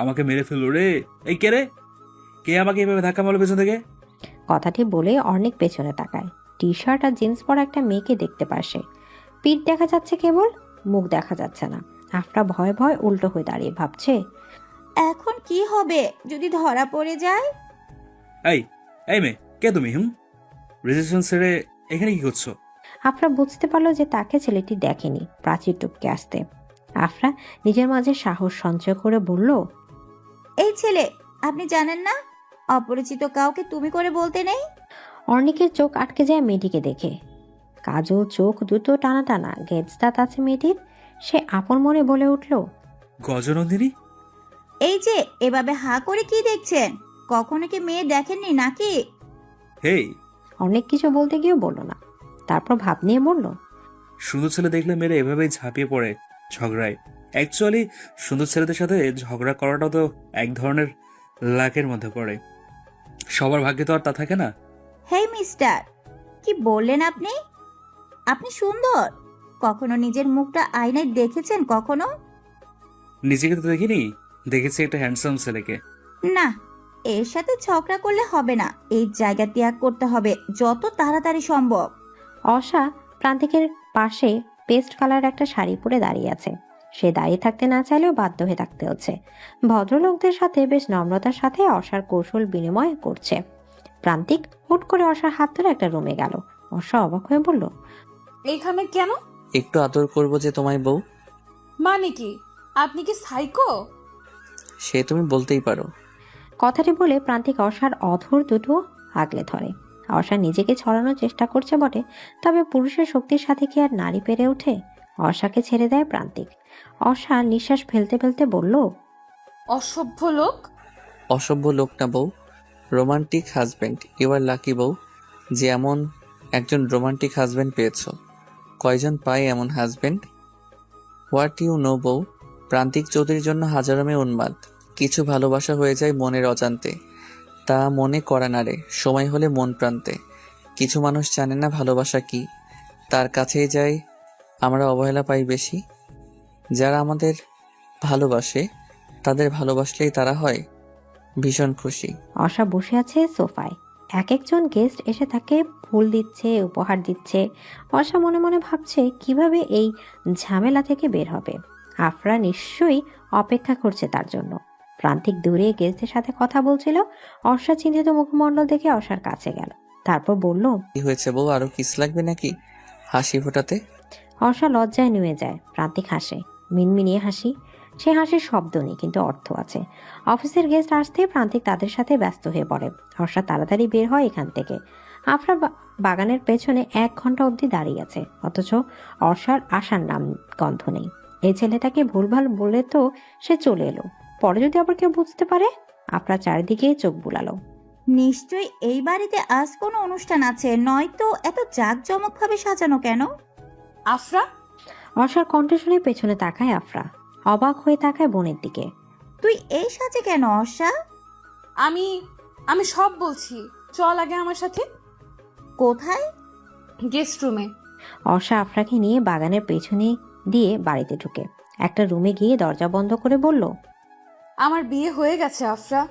আমাকে মেরে ফেললো রে। এই কে রে? কে আমাকে এভাবে ধাক্কা মারলো পেছন থেকে? কথাটি বলে অনেক পেছনে তাকায়। টি শার্ট আর জিন্স পরা একটা মেয়েকে দেখতে পারছে। পিঠ দেখা যাচ্ছে কেবল, মুখ দেখা যাচ্ছে না। আফরা ভয় ভয় উল্টো হয়ে দাঁড়িয়ে ভাবছে, এখন কি হবে যদি ধরা পড়ে যায়? এই এই মেয়ে, কে তুমি? রেজিস্ট্রেশন ছেড়ে এখানে কি করছো? আফরা বুঝতে পারলো যে তাকে ছেলেটি দেখেনি প্রাচীর টপকে আসতে। আফরা নিজের মাঝে সাহস সঞ্চয় করে বলল, এই ছেলে, আপনি জানেন না অপরিচিত কাউকে তুমি করে বলতে নেই। অর্ণিকের চোখ আটকে যায় মেয়েটিকে দেখে। কাজল চোখ দুটো টানা টানা, গেজ দাঁত আছে মেয়েটির। সে আপন মনে বলে উঠল, গজনন্দিনী? এই যে এভাবে হা করে কি দেখছেন? কখনো কি মেয়ে দেখেননি নাকি? হেই, অনেক কিছু বলতে গিয়েও বলল না। তারপর ভাব নিয়ে বলল, সুন্দর ছেলে দেখলে মেয়েরা এভাবেই ঝাঁপিয়ে পড়ে ঝগড়ায়। অ্যাকচুয়ালি সুন্দর ছেলেদের সাথে ঝগড়া করাটাও তো এক ধরনের লাকের মধ্যে পড়ে। সবার ভাগ্যে তো আর তা থাকে না। হেই মিস্টার, কি বললেন আপনি? আপনি সুন্দর? কখনো নিজের মুখটা আয়নায় দেখেছেন কখনো? নিজেকে তো দেখিনি, দেখেছি একটা হ্যান্ডসাম ছেলেকে। না, এর সাথে ঝগড়া করলে হবে না। এই জায়গা ত্যাগ করতে হবে যত তাড়াতাড়ি সম্ভব। অসা প্রান্তিকের পাশে পেস্ট কালার একটা শাড়ি পরে দাঁড়িয়ে আছে। সে দাঁড়িয়ে থাকতে না চাইলেও বাধ্য হয়ে থাকতে হচ্ছে। ভদ্রলোকদের সাথে বেশ নম্রতার সাথে অসার কৌশল বিনিময় করছে। প্রান্তিক হুট করে অসার হাত ধরে একটা রুমে গেল। অসা অবাক হয়ে বলল, এইখানে কেন? একটু আদর করবো যে তোমায় বউ। মানে কি? আপনি কি সাইকো? সে তুমি বলতেই পারো। কথাটি বলে প্রান্তিক অসার অধর দুটো আগলে ধরে। অসা নিজেকে ছড়ানোর চেষ্টা করছে বটে, তবে পুরুষের শক্তির সাথে কি আর নারী পেরে ওঠে? অসাকে ছেড়ে দেয় প্রান্তিক। অসা নিঃশ্বাস ফেলতে ফেলতে বলল, অসভ্য লোক। অসভ্য লোক না বউ, রোমান্টিক হাজব্যান্ড। এবার লাকি বউ যে এমন একজন রোমান্টিক হাজব্যান্ড পেয়েছো। কয়জন পায় এমন হাজব্যান্ড? হোয়াট ইউ নো বউ, প্রান্তিক চৌধুরীর জন্য হাজারো মেয়ে উন্মাদ। কিছু ভালোবাসা হয়ে যায় মনের অজান্তে, তা মনে করা না রে, সময় হলে মন প্রান্তে। কিছু মানুষ জানে না ভালোবাসা কি, তার কাছেই যায় আমরা অবহেলা পাই বেশি। যারা আমাদের ভালোবাসে তাদের ভালোবাসলেই তারা হয় ভীষণ খুশি। অসা বসে আছে সোফায়। এক একজন গেস্ট এসে তাকে ফুল দিচ্ছে, উপহার দিচ্ছে। অসা মনে মনে ভাবছে কিভাবে এই ঝামেলা থেকে বের হবে। আফরা নিশ্চয়ই অপেক্ষা করছে তার জন্য। প্রান্তিক দূরে গেস্টদের সাথে কথা বলছিল। অসা চিন্তিত মুখমণ্ডল দেখে অসার কাছে গেল। তারপর বলল, কি হয়েছে বউ, আরো কিস লাগবে নাকি হাসি ফোটাতে? অসা লজ্জায় নুয়ে যায়। প্রান্তিক হাসে, মিনমিনিয়ে হাসি। সে হাসির শব্দ নেই, কিন্তু অর্থ আছে। অফিসের গেস্ট আসতে প্রান্তিক তাদের সাথে ব্যস্ত হয়ে পড়ে। অর্ষা তাড়াতাড়ি বের হয় এখান থেকে। আফরা বাগানের পেছনে 1 ঘন্টা অবধি দাঁড়িয়ে আছে, অথচ অর্ষার আসার নাম গন্ধ নেই। এই ছেলেটাকে ভুলভাল বলে তো সে চলে এলো, পরে যদি আবার কেউ বুঝতে পারে। আফরা চারিদিকে চোখ বুলালো। নিশ্চয়ই এই বাড়িতে আজ কোনো অনুষ্ঠান আছে, নয়তো এত জাঁকজমক ভাবে সাজানো কেন? আফরা? অর্ষার কণ্ঠ শুনে পেছনে তাকায় আফরা। অবাক হয়ে তাকায় বোনের দিকে। তুই এই সাজে কেন অর্ষা? আমি আমি সব বলছি, চল আগে আমার সাথে। কোথায়? গেস্ট রুমে। অর্ষা আফরাকে নিয়ে বাগানের পেছনে দিয়ে বাড়িতে ঢুকে একটা রুমে গিয়ে দরজা বন্ধ করে বলল, আমার বিয়ে হয়ে গেছে আফরা।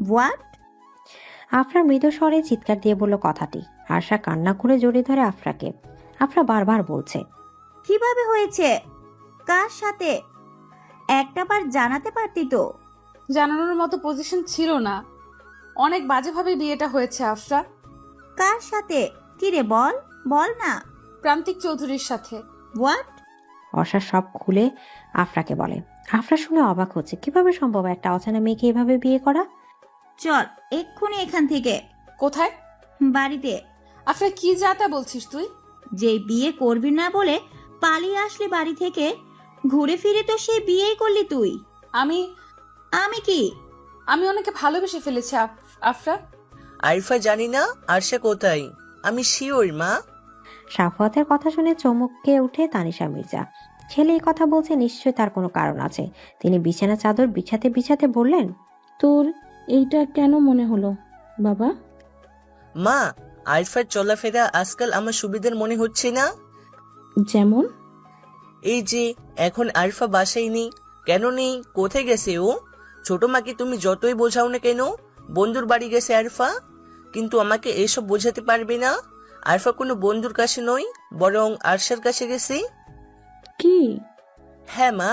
হোয়াট? আফরা মৃদু স্বরে চিৎকার দিয়ে বলল কথাটি। আশা কান্না করে জড়িয়ে ধরে আফরাকে। আফরা বারবার বলছে, কিভাবে হয়েছে, কার সাথে? একটাবার জানাতে পারতি তো। জানানোর মতো পজিশন ছিল না, অনেক বাজেভাবে বিয়েটা হয়েছে আফরা। কার সাথে? কি রে, বল বল না। প্রান্তিক চৌধুরীর সাথে। হোয়াট? অর্ষা সব খুলে আফরাকে বলে। আফরা শুনে অবাক হচ্ছে, কিভাবে সম্ভব একটা অচেনা মেয়েকে এভাবে বিয়ে করা। চল এক্ষুনি এখান থেকে। কোথায়? বাড়িতে। আফরা কি যা তা বলছিস তুই? যে বিয়ে করবি না বলে পালিয়ে আসলি বাড়ি থেকে, ঘুরে ফিরে তো সে বিয়েই করলি তুই। আমি আমি কি? আমি ওনাকে ভালোবেসে ফেলেছি আফরা। আরিফা জানি না আরশা কোথায়, আমি শিওর মা। সাফওয়াতের কথা শুনে চমকে উঠে তানিশা মির্জা। ছেলে এই কথা বলছে, নিশ্চয়ই তার কোনো কারণ আছে। তিনি বিছানা চাদর বিছাতে বিছাতে বললেন, তোর এইটা কেন মনে হলো বাবা? মা, আরিফার চলাফেরা আজকাল আমার সুবিধার মনে হচ্ছে না। যেমন? এই যে এখন আরিফা বাসায় নেই। কেন নেই? কোথায় গেছে ও? ছোট মাকে তুমি যতই বোঝাও না কেন, বন্ধুর বাড়ি গেছে আরিফা। কিন্তু আমাকে এসব বোঝাতে পারবে না। আরিফা কোনো বন্ধুর কাছে নয়, বরং আরশার কাছে গেছে। কি? হ্যাঁ মা।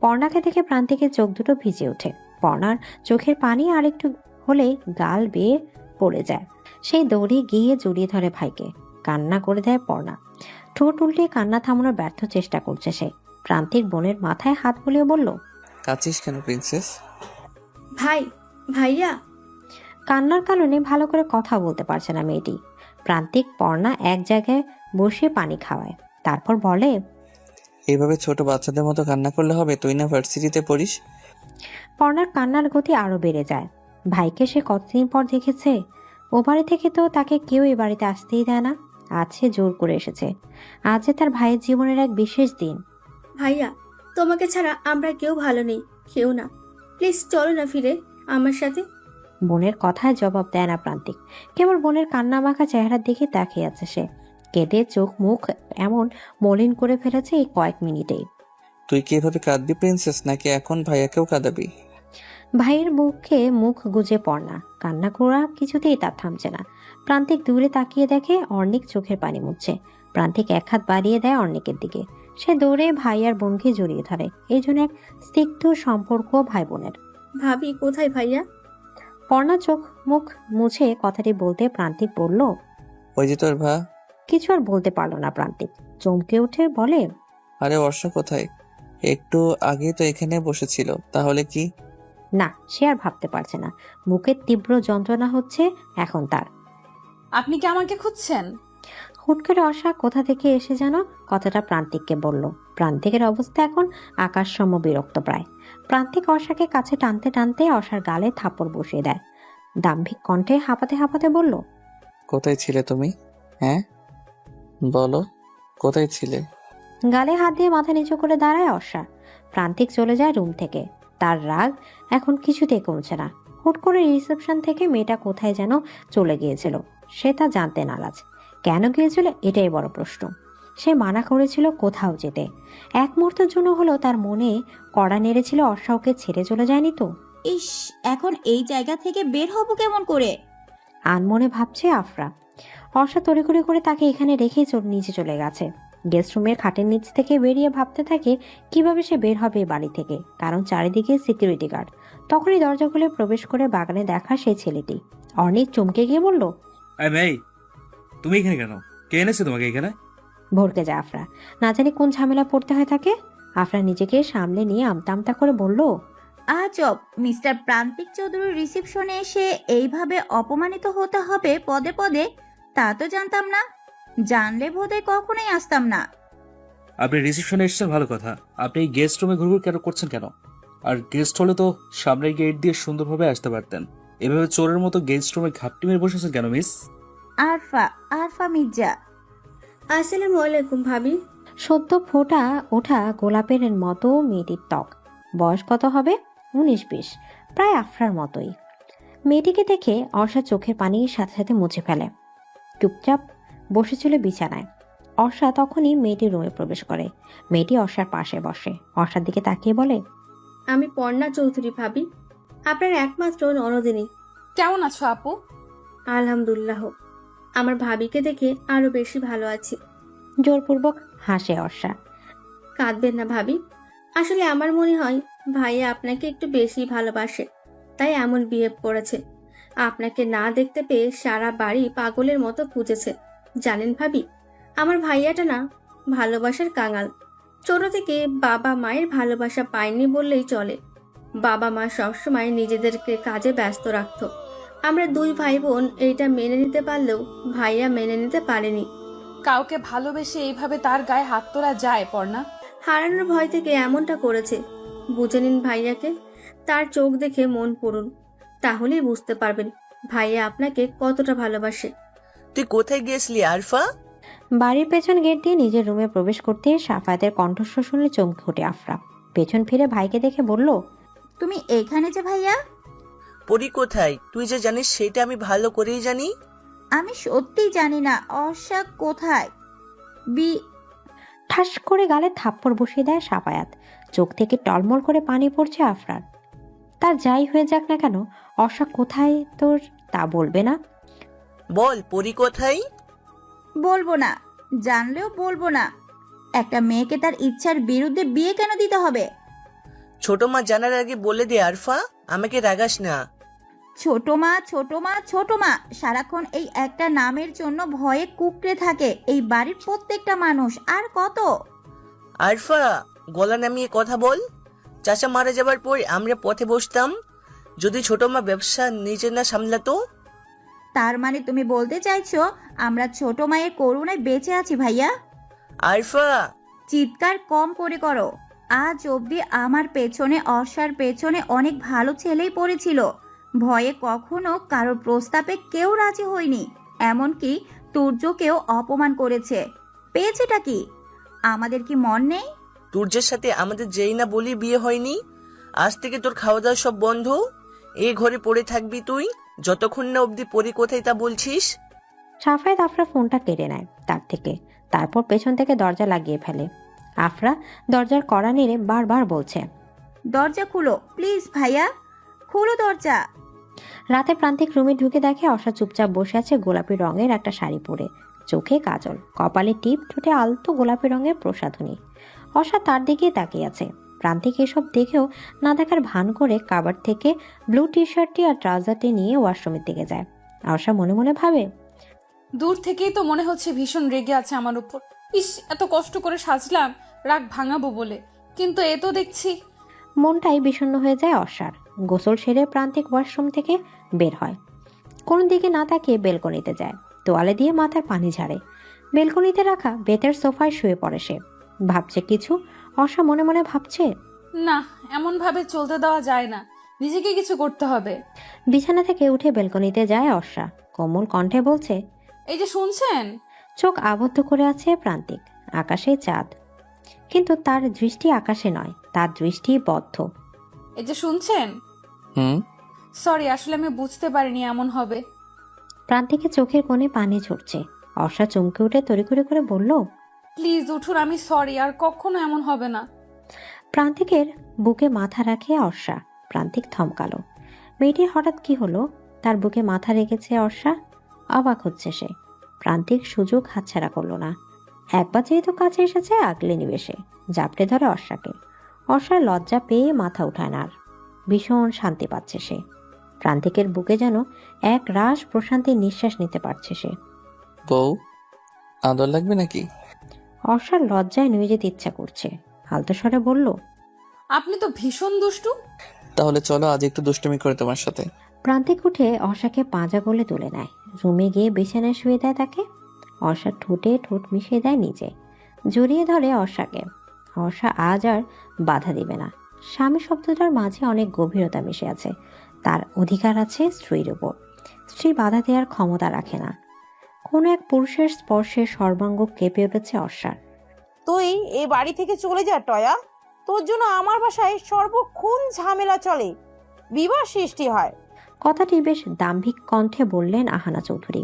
পর্ণাকে দেখে প্রান্তিকের চোখ দুটো ভিজে ওঠে। পর্ণার চোখের পানি আর একটু হলে গাল বেয়ে পড়ে যায়। সেই দৌড়ে গিয়ে জড়িয়ে ধরে ভাইকে। কান্না করে দেয় পর্ণা। ঠোঁট উল্টে কান্না থামানোর ব্যর্থ চেষ্টা করছে সে। প্রান্তিক বোনের মাথায় হাত বুলিয়ে বলল, কাঁদছিস কেন প্রিন্সেস? ভাইয়া। কান্নার কারণে ভালো করে কথা বলতে পারছে না মেয়েটি। প্রান্তিক পর্ণা এক জায়গায় বসে পানি খাওয়ায়, তারপর বলে, এইভাবে ছোট বাচ্চাদের মতো কান্না করলে হবে? তুই না ভার্সিটিতে পড়িস? পর্ণার কান্নার গতি আরো বেড়ে যায়। ভাইকে সে কতদিন পর দেখেছে। ও বাড়ি থেকে তো তাকে কেউ এ বাড়িতে আসতেই দেয় না। আজ সে জোর করে এসেছে। আজ যে তার ভাইয়ের জীবনের এক বিশেষ দিন। ভাইয়া, তোমাকে ছাড়া আমরা কেউ ভালো নেই, কেউ না। প্লিজ চলো না ফিরে আমার সাথে। বোনের কথায় জবাব দেয় না প্রান্তিক। কেবল বোনের কান্না মাখা চেহারার দিকে তাকিয়ে আছে সে। কেঁদে চোখ মুখ এমন মলিন করে ফেলেছে এই কয়েক মিনিটেই। তুই কি এভাবে কাঁদবি প্রিন্সেস, নাকি এখন ভাইয়াকেও কাঁদাবি? ভাইয়ের মুখে মুখ গুজে পড়না। কান্না করা কিছুতেই তার থামছে না। প্রান্তিক দূরে তাকিয়ে দেখে অর্ণিক চোখের পানি মুছছে। প্রান্তিক এক হাত বাড়িয়ে দেয় অর্ণিকের দিকে। সে দৌড়ে ভাই আর বোনকে জড়িয়ে ধরে। এই জন্য এক স্নিগ্ধ সম্পর্ক ভাই বোনের। ভাবি কোথায় ভাইয়া? পর্ণা চোখ মুখ মুছে কথাটি বলতে প্রান্তিক বলল, ওই যে তোর ভা। কিছু আর বলতে পারলো না প্রান্তিক। চমকে উঠে বলে, আরে অর্ষা কোথায়? একটু আগে তো এখানে বসেছিল, তাহলে কি? না, সে আর ভাবতে পারছে না। বুকের তীব্র যন্ত্রণা হচ্ছে এখন তার। আপনি কি আমাকে খুঁজছেন? হুট করে অর্ষা কোথা থেকে এসে যেন কথাটা প্রান্তিককে বলল। প্রান্তিকের অবস্থা এখন আকাশসম বিরক্ত প্রায়। প্রান্তিক অর্ষাকে কাছে টানতে টানতে অর্ষার গালে থাপড় বসিয়ে দেয়। দাম্ভিক কণ্ঠে হাঁপাতে হাঁপাতে বলল, কোথায় ছিলে তুমি? হ্যাঁ বলো, কোথায় ছিলে? গালে হাত দিয়ে মাথা নিচু করে দাঁড়ায় অর্ষা। প্রান্তিক চলে যায় রুম থেকে। তার রাগ এখন কিছুতেই কমছে না। হুট করে রিসেপশন থেকে মেয়েটা কোথায় যেন চলে গিয়েছিল, সে তা জানতে নারাজ। কেন গিয়েছিল এটাই বড় প্রশ্ন। সে মানা করেছিল কোথাও যেতে। এক মুহূর্তের জন্য হলো তার মনে কড়া নেড়েছিল অর্ষা ওকে ছেড়ে চলে যায়নি তো। ইস, এখন এই জায়গা থেকে বের হবো কেমন করে? আনমনে ভাবছে আফরা। অর্ষা তড়িঘড়ি করে তাকে এখানে রেখেই নিচে চলে গেছে। গেস্ট রুমের খাটের নিচ থেকে বেরিয়ে ভাবতে থাকে কিভাবে সে বের হবে বাড়ি থেকে, কারণ চারিদিকে সিকিউরিটি গার্ড। তখনই দরজা খুলে প্রবেশ করে বাগানে দেখা সেই ছেলেটি। অর্ণিক চমকে গিয়ে বলল, এই তুমি এখানে কেন? কে এনেছে তোমাকে এখানে? ভরকে যায় আফরা। না জানি কোন ঝামেলা পড়তে হয় তাকে। আফরা নিজেকে সামলে নিয়ে আমতা আমতা করে বলল, আজব, মিস্টার প্রান্তিক চৌধুরীর রিসেপশনে এসে এইভাবে অপমানিত হতে হবে পদে পদে, তা তো জানতাম না। জানলে বোধহয় কখনোই আসতাম না। আপনি রিসেপশনে এসেছেন ভালো কথা, আপনি এই গেস্ট রুমে ঘুরঘুর কেন করছেন কেন? আর গেস্ট হলে তো সামনের গেট দিয়ে সুন্দরভাবে আসতে পারতেন। এভাবে চোরের মতো গেস্ট রুমে ঘাপটি মেরে বসেছেন কেন মিস? আরফা মির্জা। আসসালামু আলাইকুম ভাবি। সদ্য ফোটা ওঠা গোলাপের মতো মেয়েটির ত্বক। বয়স কত হবে? 19-20, প্রায় আফরার মতোই। মেয়েটিকে দেখে অর্ষা চোখের পানির সাথে সাথে মুছে ফেলে। চুপচাপ বসেছিল বিছানায়। অর্ষা তখনই মেয়েটির রুমে প্রবেশ করে। মেয়েটি অর্ষার পাশে বসে। অর্ষার দিকে তাকিয়ে বলে, আমি পর্ণা চৌধুরী ভাবি, আপনার একমাত্র ননদিনী। কেমন আছো আপু? আলহামদুলিল্লাহ। আমার ভাবিকে দেখে আরো বেশি ভালো আছি। জোরপূর্বক হাসে অর্ষা। কাঁদবেন না ভাবি, আসলে আমার মনে হয় ভাইয়া আপনাকে একটু বেশি ভালোবাসে, তাই এমন বিহেভ করেছে। আপনাকে না দেখতে পেয়ে সারা বাড়ি পাগলের মতো খুঁজেছে। জানেন ভাবি, আমার ভাইয়াটা না ভালোবাসার কাঙাল। ছোট থেকে বাবা মায়ের ভালোবাসা পায়নি বললেই চলে। বাবা মা সবসময় নিজেদেরকে কাজে ব্যস্ত রাখতো। আমরা দুই ভাই বোন এইটা মেনে নিতে পারলেও ভাইয়া মেনে নিতে পারেনি। কাউকে ভালোবেসে এইভাবে তার গায়ে হাত তোলা যায় পর্ণা? হারানোর ভয় থেকে এমনটা করেছে। বুঝে নিন ভাইয়াকে, তার চোখ দেখে মন পড়ুন, তাহলেই বুঝতে পারবেন ভাইয়া আপনাকে কতটা ভালোবাসে। তুই কোথায় গিয়েছিলি আরফা? বাড়ির পেছন গেট দিয়ে নিজের রুমে প্রবেশ করতে সাফায়াতের কণ্ঠস্বর শুনে চমকে ওঠে আফরা। পেছন ফিরে ভাইকে দেখে বলল, তুমি এখানে যে ভাইয়া? পরি কোথায় তুই যে জানিস সেটা আমি ভালো করেই জানি। আমি সত্যিই জানি না অর্ষা কোথায়। ঠাস করে গালে থাপ্পড় বসিয়ে দেয় সাফায়াত। চোখ থেকে টলমল করে পানি পড়ছে আফরার। তার যাই হয়ে যাক না কেন, অর্ষা কোথায় তোর তা বলবে না? বল পরি কোথায়? বলবো না, জানলেও বলবো না। একটা মেয়েকে তার ইচ্ছার বিরুদ্ধে বিয়ে কেন দিতে হবে? ছোট মা জানার আগে বলে দে আরফা, আমাকে রাগাস না। ছোট মা ছোট মা ছোট মা সারাক্ষণ এই একটা নামের জন্য ভয়ে কুকড়ে থাকে এই বাড়ির প্রত্যেকটা মানুষ। আর কত? আরফা গলা নামিয়ে কথা বল। চাচা মারা যাবার পর আমরা পথে বসতাম, যদি ছোট মা ব্যবসা নিজে না সামলাতো। তার মানে তুমি বলতে চাইছো আমরা ছোট মায়ের করুণায় বেঁচে আছি ভাইয়া? আরফা চিৎকার কম করে করো। আজ অবধি আমার পেছনে অর্ষার পেছনে অনেক ভালো ছেলেই পড়েছিল, ভয়ে কখনো কারোর প্রস্তাবে কেউ রাজি হয়নি। এমনকি তুর্যকেও অপমান করেছে। পেয়েছেটা কি? আমাদের কি মন নেই? তুর্যের সাথে আমাদের যেই না বলি বিয়ে হয়নি। আজ থেকে তোর খাওয়া দাওয়া সব বন্ধ। এই ঘরে পড়ে থাকবি তুই যতক্ষণ না অবধি পরি কোথায় তা বলছিস। সাফায়াত আফরা ফোনটা কেড়ে নেয় তার থেকে, তারপর পেছন থেকে দরজা লাগিয়ে ফেলে। আফরা দরজার কড়া নেড়ে বারবার বলছে, দরজা খুলো প্লিজ ভাইয়া, খুলো দরজা। রাতে প্রান্তিক রুমে ঢুকে দেখে অর্ষা চুপচাপ বসে আছে গোলাপি রঙের একটা শাড়ি পরে, চোখে কাজল, কপালে টিপ, ঠোঁটে আলতো গোলাপি রঙের প্রসাধনী। অর্ষা তার দিকে তাকিয়ে আছে। প্রান্তিক এসব দেখেও না দেখার ভান করে কাবার থেকে ব্লু টি শার্টটি আর ট্রাউজারটি নিয়ে ওয়াশরুমের দিকে যায়। অর্ষা মনে মনে ভাবে, দূর থেকেই তো মনে হচ্ছে ভীষণ রেগে আছে আমার উপর। ইস, এত কষ্ট করে সাজলাম রাগ ভাঙাবো বলে, কিন্তু এ তো দেখছি। মনটাই বিষণ্ণ হয়ে যায় অর্ষার। গোসল সেরে প্রান্তিক ওয়াশরুম থেকে বের হয়। কোনো দিকে না তাকিয়ে বেলকনিতে যায়, তোয়ালে দিয়ে মাথার পানি ঝাড়ে। বেলকনিতে রাখা বেতের সোফায় শুয়ে পড়ে সে। ভাবছে কিছু। অর্ষা মনে মনে ভাবছে, না, এমন ভাবে চলতে দেওয়া যায় না, নিজেকে কিছু করতে হবে। বিছানা থেকে উঠে বেলকনিতে যায় অর্ষা। কোমল কণ্ঠে বলছে, এই যে শুনছেন? চোখ আবদ্ধ করে আছে প্রান্তিক। আকাশে চাঁদ, কিন্তু তার দৃষ্টি আকাশে নয়, তার দৃষ্টি বদ্ধ। এই যে শুনছেন? সরি, আসলে আমি বুঝতে পারিনি এমন হবে। প্রান্তিকের চোখের কোণে পানি ঝরছে। অর্ষা চমকে উঠে তড়িঘড়ি করে বলল, প্লিজ উঠুন, আমি সরি, আর কখনো এমন হবে না। প্রান্তিকের বুকে মাথা রাখে অর্ষা। প্রান্তিক থমকালো। মেয়েটির হঠাৎ কি হলো? তার বুকে মাথা রেখেছে অর্ষা। অবাক হচ্ছে সে। প্রান্তিক সুযোগ হাতছাড়া করলো না। একবার যেহেতু কাছে এসেছে আগলে নিবে সে। জাপটে ধরে অর্ষাকে। অর্ষার লজ্জা পেয়ে মাথা উঠায় না আর। ভীষণ শান্তি পাচ্ছে সে। প্রান্তিকের বুকে যেন এক রাশ প্রশান্তির নিঃশ্বাস নিতে পারছে সে। বউ, আদর লাগবে নাকি? অর্ষার লজ্জায় নুয়ে যেতে ইচ্ছা করছে। আলতো স্বরে বলল, আপনি তো ভীষণ দুষ্টু। তাহলে চলো আজ একটু দুষ্টুমি করে তোমার সাথে। প্রান্তিক উঠে অর্ষাকে পাঁজা গলে তুলে নেয়। রুমে গিয়ে বিছানায় শুয়ে দেয় তাকে। অর্ষার ঠোঁটে ঠোঁট মিশিয়ে দেয় নিজে। জড়িয়ে ধরে অর্ষাকে। অর্ষা আজ আর বাধা দিবে না। স্বামী শব্দটার মাঝে অনেক গভীরতা মিশে আছে। তার অধিকার আছে স্ত্রীর উপর। স্ত্রী বাধা দেওয়ার ক্ষমতা রাখে না। কোনো এক পুরুষের স্পর্শে সর্বাঙ্গ কেঁপে উঠেছে অর্ষার। তুই এই বাড়ি থেকে চলে যা টয়া, তোর জন্য আমার বাসায় সর্বক্ষণ ঝামেলা চলে, বিবাদ সৃষ্টি হয়। কথাটি বেশ দাম্ভিক কণ্ঠে বললেন আহানা চৌধুরী।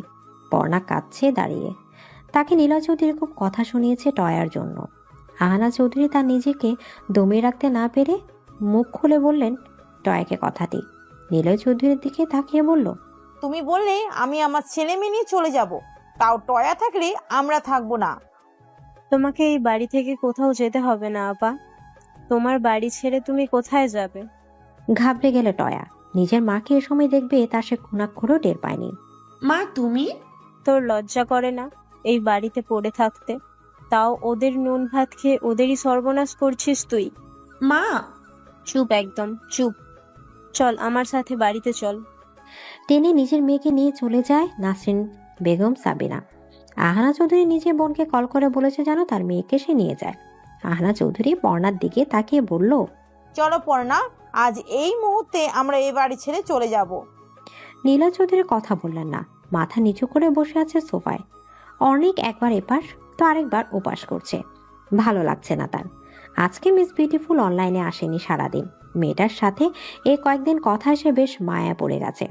পর্ণা কাঁদছে দাঁড়িয়ে। তাকে নীলা চৌধুরী খুব কথা শুনিয়েছে টয়ার জন্য। আহানা চৌধুরী তার নিজেকে দমিয়ে রাখতে না পেরে মুখ খুলে বললেন টয়াকে কথা দিই। নীলা চৌধুরীর দিকে তাকিয়ে বলল, তুমি বললে আমি আমার ছেলে মেয়ে নিয়ে চলে যাব, তাও টয়া থাকলে আমরা থাকবো না। তোমাকে এই বাড়ি থেকে কোথাও যেতে হবে না আপা। তোমার বাড়ি ছেড়ে তুমি কোথায় যাবে? ঘাবড়ে গেল টয়া। নিজের মাকে এ সময় দেখবে তা সে কোনাক্ষরও টের পায়নি। মা তুমি? তোর লজ্জা করে না এই বাড়িতে পড়ে থাকতে? তাও ওদের নুন ভাত খেয়ে ওদেরই সর্বনাশ করছিস তুই। মা চুপ, একদম চুপ। চল আমার সাথে বাড়িতে চল। টেনে নিজের মেয়েকে নিয়ে চলে যায় নাসরিন বেগম সাবিনা। আহানা চৌধুরী নিজের বোনকে কল করে বলেছে যেন তার মেয়েকে সে নিয়ে যায়। আহানা চৌধুরী পর্ণার দিকে তাকিয়ে বলল, চলো পর্ণা, আজ এই মুহূর্তে আমরা এই বাড়ি ছেড়ে চলে যাব। নীলা চৌধুরী কথা বললেন না, মাথা নিচু করে বসে আছে সোফায়। অনেক একবার এপাশ তো আরেকবার ওপাশ করছে, ভালো লাগছে না তার। আজকে মিস বিউটিফুল অনলাইনে আসেনি সারাদিন। মেয়েটার সাথে এই কয়েকদিন কথা এসে বেশ মায়া পড়ে গেছে।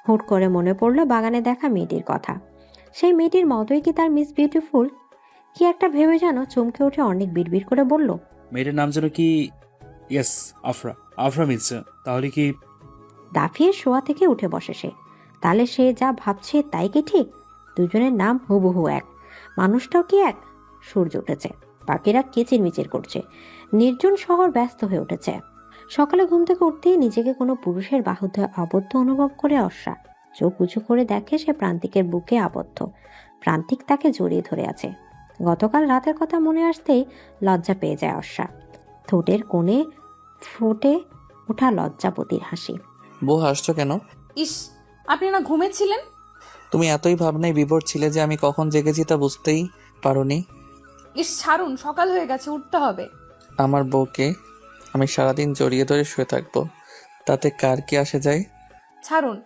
হুট করে মনে পড়লো বাগানে দেখা মেয়েটির কথা। সেই মেয়েটির মতোই কি তার মিস বিউটিফুল? কি একটা ভেবে যেন চমকে উঠে অনেক বিড়বিড় করে বলল, মেয়েটার নাম যেন কি? ইয়েস, আফরা। আফরা মির্জা। তাহলে কি? দাফিয়ে শোয়া থেকে উঠে বসে সে। তাহলে সে যা ভাবছে তাই কি ঠিক? দুজনের নাম হুবহু এক, মানুষটাও কি এক? সূর্য উঠেছে, পাখিরা কিচিরমিচির করছে, নির্জন শহর ব্যস্ত হয়ে উঠেছে। সকালে ঘুম থেকে উঠতেই নিজেকে কোনো পুরুষের বাহুতে আবদ্ধ অনুভব করে অর্ষা। চোখ উঁচু করে দেখে সে প্রান্তিকের বুকে আবদ্ধ। প্রান্তিক তাকে জড়িয়ে ধরে আছে। গতকাল রাতের কথা মনে আসতেই লজ্জা পেয়ে যায় অর্ষা। ঠোঁটের কোণে ফুটে ওঠা লজ্জাপতির হাসি। বউ হাসছো কেন? ইস, আপনি না ঘুমেছিলেন? তুমি এতই ভাবনায় বিভোর ছিলে যে আমি কখন জেগেছি তা বুঝতেই পারোনি। ইস ছাড়ুন, সকাল হয়ে গেছে, উঠতে হবে। আমার বউকে আমি সারাদিন জড়িয়ে ধরে শুয়ে থাকবো, তাতে কার কি আসে যায়? ছাড়ুন।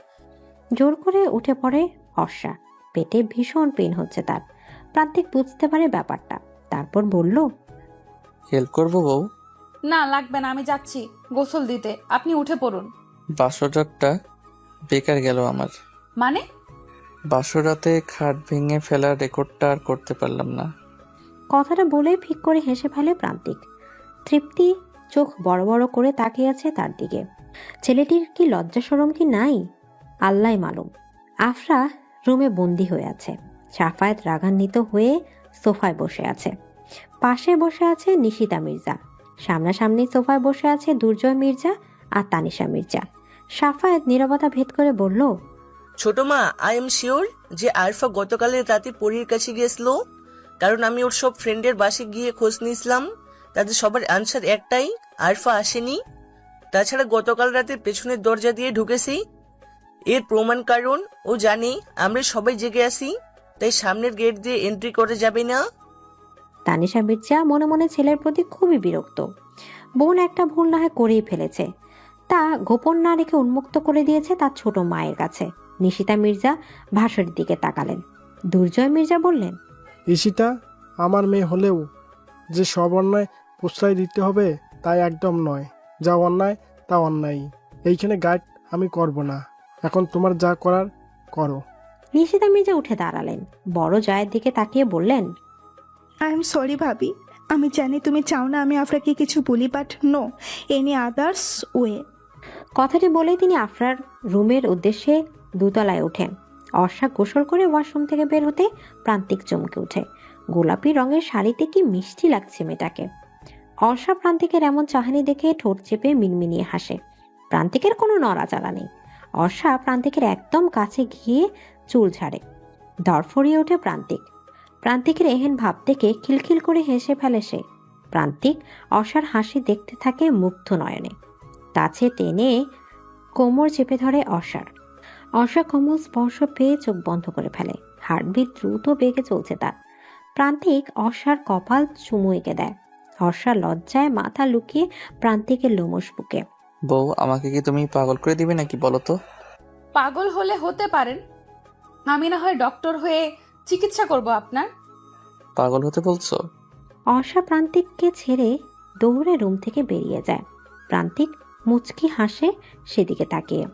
জোর করে উঠে পড়ে অর্ষা। পেটে ভীষণ পেন হচ্ছে তার। প্রান্তিক বুঝতে পারে ব্যাপারটা, তারপর বলল, হেল্প করবো বউ? না লাগবে না, আমি যাচ্ছি গোসল দিতে, আপনি উঠে পড়ুন। বাসরাতটা বেকার গেল আমার। মানে? বাসরাতে খাট ভেঙে ফেলার রেকর্ডটা আর করতে পারলাম না। কথাটা বলে ফিক করে হেসে ফেলে প্রান্তিক। তৃপ্তি চোখ বড় বড় করে তাকিয়ে আছে তার দিকে। ছেলেটির কি লজ্জা শরম কি নাই, আল্লাহ মালুম। আফরা রুমে বন্দি হয়ে আছে। সাফায়েত রাগান্বিত হয়ে সোফায় বসে আছে। পাশে বসে আছে নিশিতা মির্জা। সামনাসামনি সোফায় বসে আছে দুর্জয় মির্জা আর তানিশা মির্জা। সাফায়েত নীরবতা ভেদ করে বলল, ছোট মা, আই এম শিওর যে আরফা গতকালের রাতে পরীর কাছে গিয়েছিল। কারণ আমি ওর সব ফ্রেন্ডের বাসে গিয়ে খোঁজ নিয়েছিলাম, তাদের সবার আনসার একটাই, আরফা আসেনি। তাছাড়া গতকাল রাতে পেছনের দরজা দিয়ে ঢুকেছি। এর প্রমাণ কারণ ও জানি আমরা সবাই জেগে আছি, তাই সামনের গেট দিয়ে এন্ট্রি করে যাবে না। তানিশা মির্জা মনে মনে ছেলের প্রতি খুবই বিরক্ত। বোন একটা ভুল না হয় করেই ফেলেছে, তা গোপন না রেখে উন্মুক্ত করে দিয়েছে তার ছোট মায়ের কাছে। নিশিতা মির্জা ভাসুরের দিকে তাকালেন। দুর্জয় মির্জা বললেন, ঈশিতা আমার মেয়ে হলেও যে সব অন্যায় প্রশ্রয় দিতে হবে তাই একদম নয়। যা অন্যায় তা অন্যায়, এইখানে গাইড আমি করব না। এখন তোমার যা করার করো। নিশিতা মির্জা উঠে দাঁড়ালেন, বড় জয়ের দিকে তাকিয়ে বললেন, আই এম সরি ভাবি, আমি জানি তুমি চাও না আমি আফরাকে কিছু বলি, but no any others way. কথাটি বলেই তিনি আফরার রুমের উদ্দেশ্যে দোতলায় ওঠেন। অর্ষা গোসল করে ওয়াশরুম থেকে বের হতে প্রান্তিক চমকে ওঠে। গোলাপি রঙের শাড়িতে কি মিষ্টি লাগছে মেয়েটাকে। অর্ষা প্রান্তিকের এমন চাহানি দেখে ঠোঁট চেপে মিনমিনিয়ে হাসে। প্রান্তিকের কোনো নড়াচড়া নেই। অর্ষা প্রান্তিকের একদম কাছে গিয়ে চুল ঝাড়ে। দরফরিয়ে ওঠে প্রান্তিক। প্রান্তিকের এহেন ভাব দেখে খিলখিল করে হেসে ফেলে সে। প্রান্তিক অর্ষার হাসি দেখতে থাকে মুগ্ধ নয়নে। কাছে টেনে কোমর চেপে ধরে অর্ষার। অর্ষা কোমল স্পর্শ পেয়ে চোখ বন্ধ করে ফেলে। হার্টবিট দ্রুত বেগে চলছে তার। প্রান্তিক অর্ষার কপাল চুমু এঁকে দেয়। অর্ষা লজ্জায় মাথা লুকিয়ে প্রান্তিকের লোমশ বুকে। বউ, আমাকে কি তুমি পাগল করে দিবে নাকি বলো তো? পাগল হলে হতে পারেন, আমি না হয় ডক্টর হয়ে চিকিৎসা করব আপনার। পাগল হতে বলছো? অর্ষা প্রান্তিককে ছেড়ে দৌড়ে রুম থেকে বেরিয়ে যায়। প্রান্তিক মুচকি হাসে সেদিকে তাকিয়ে।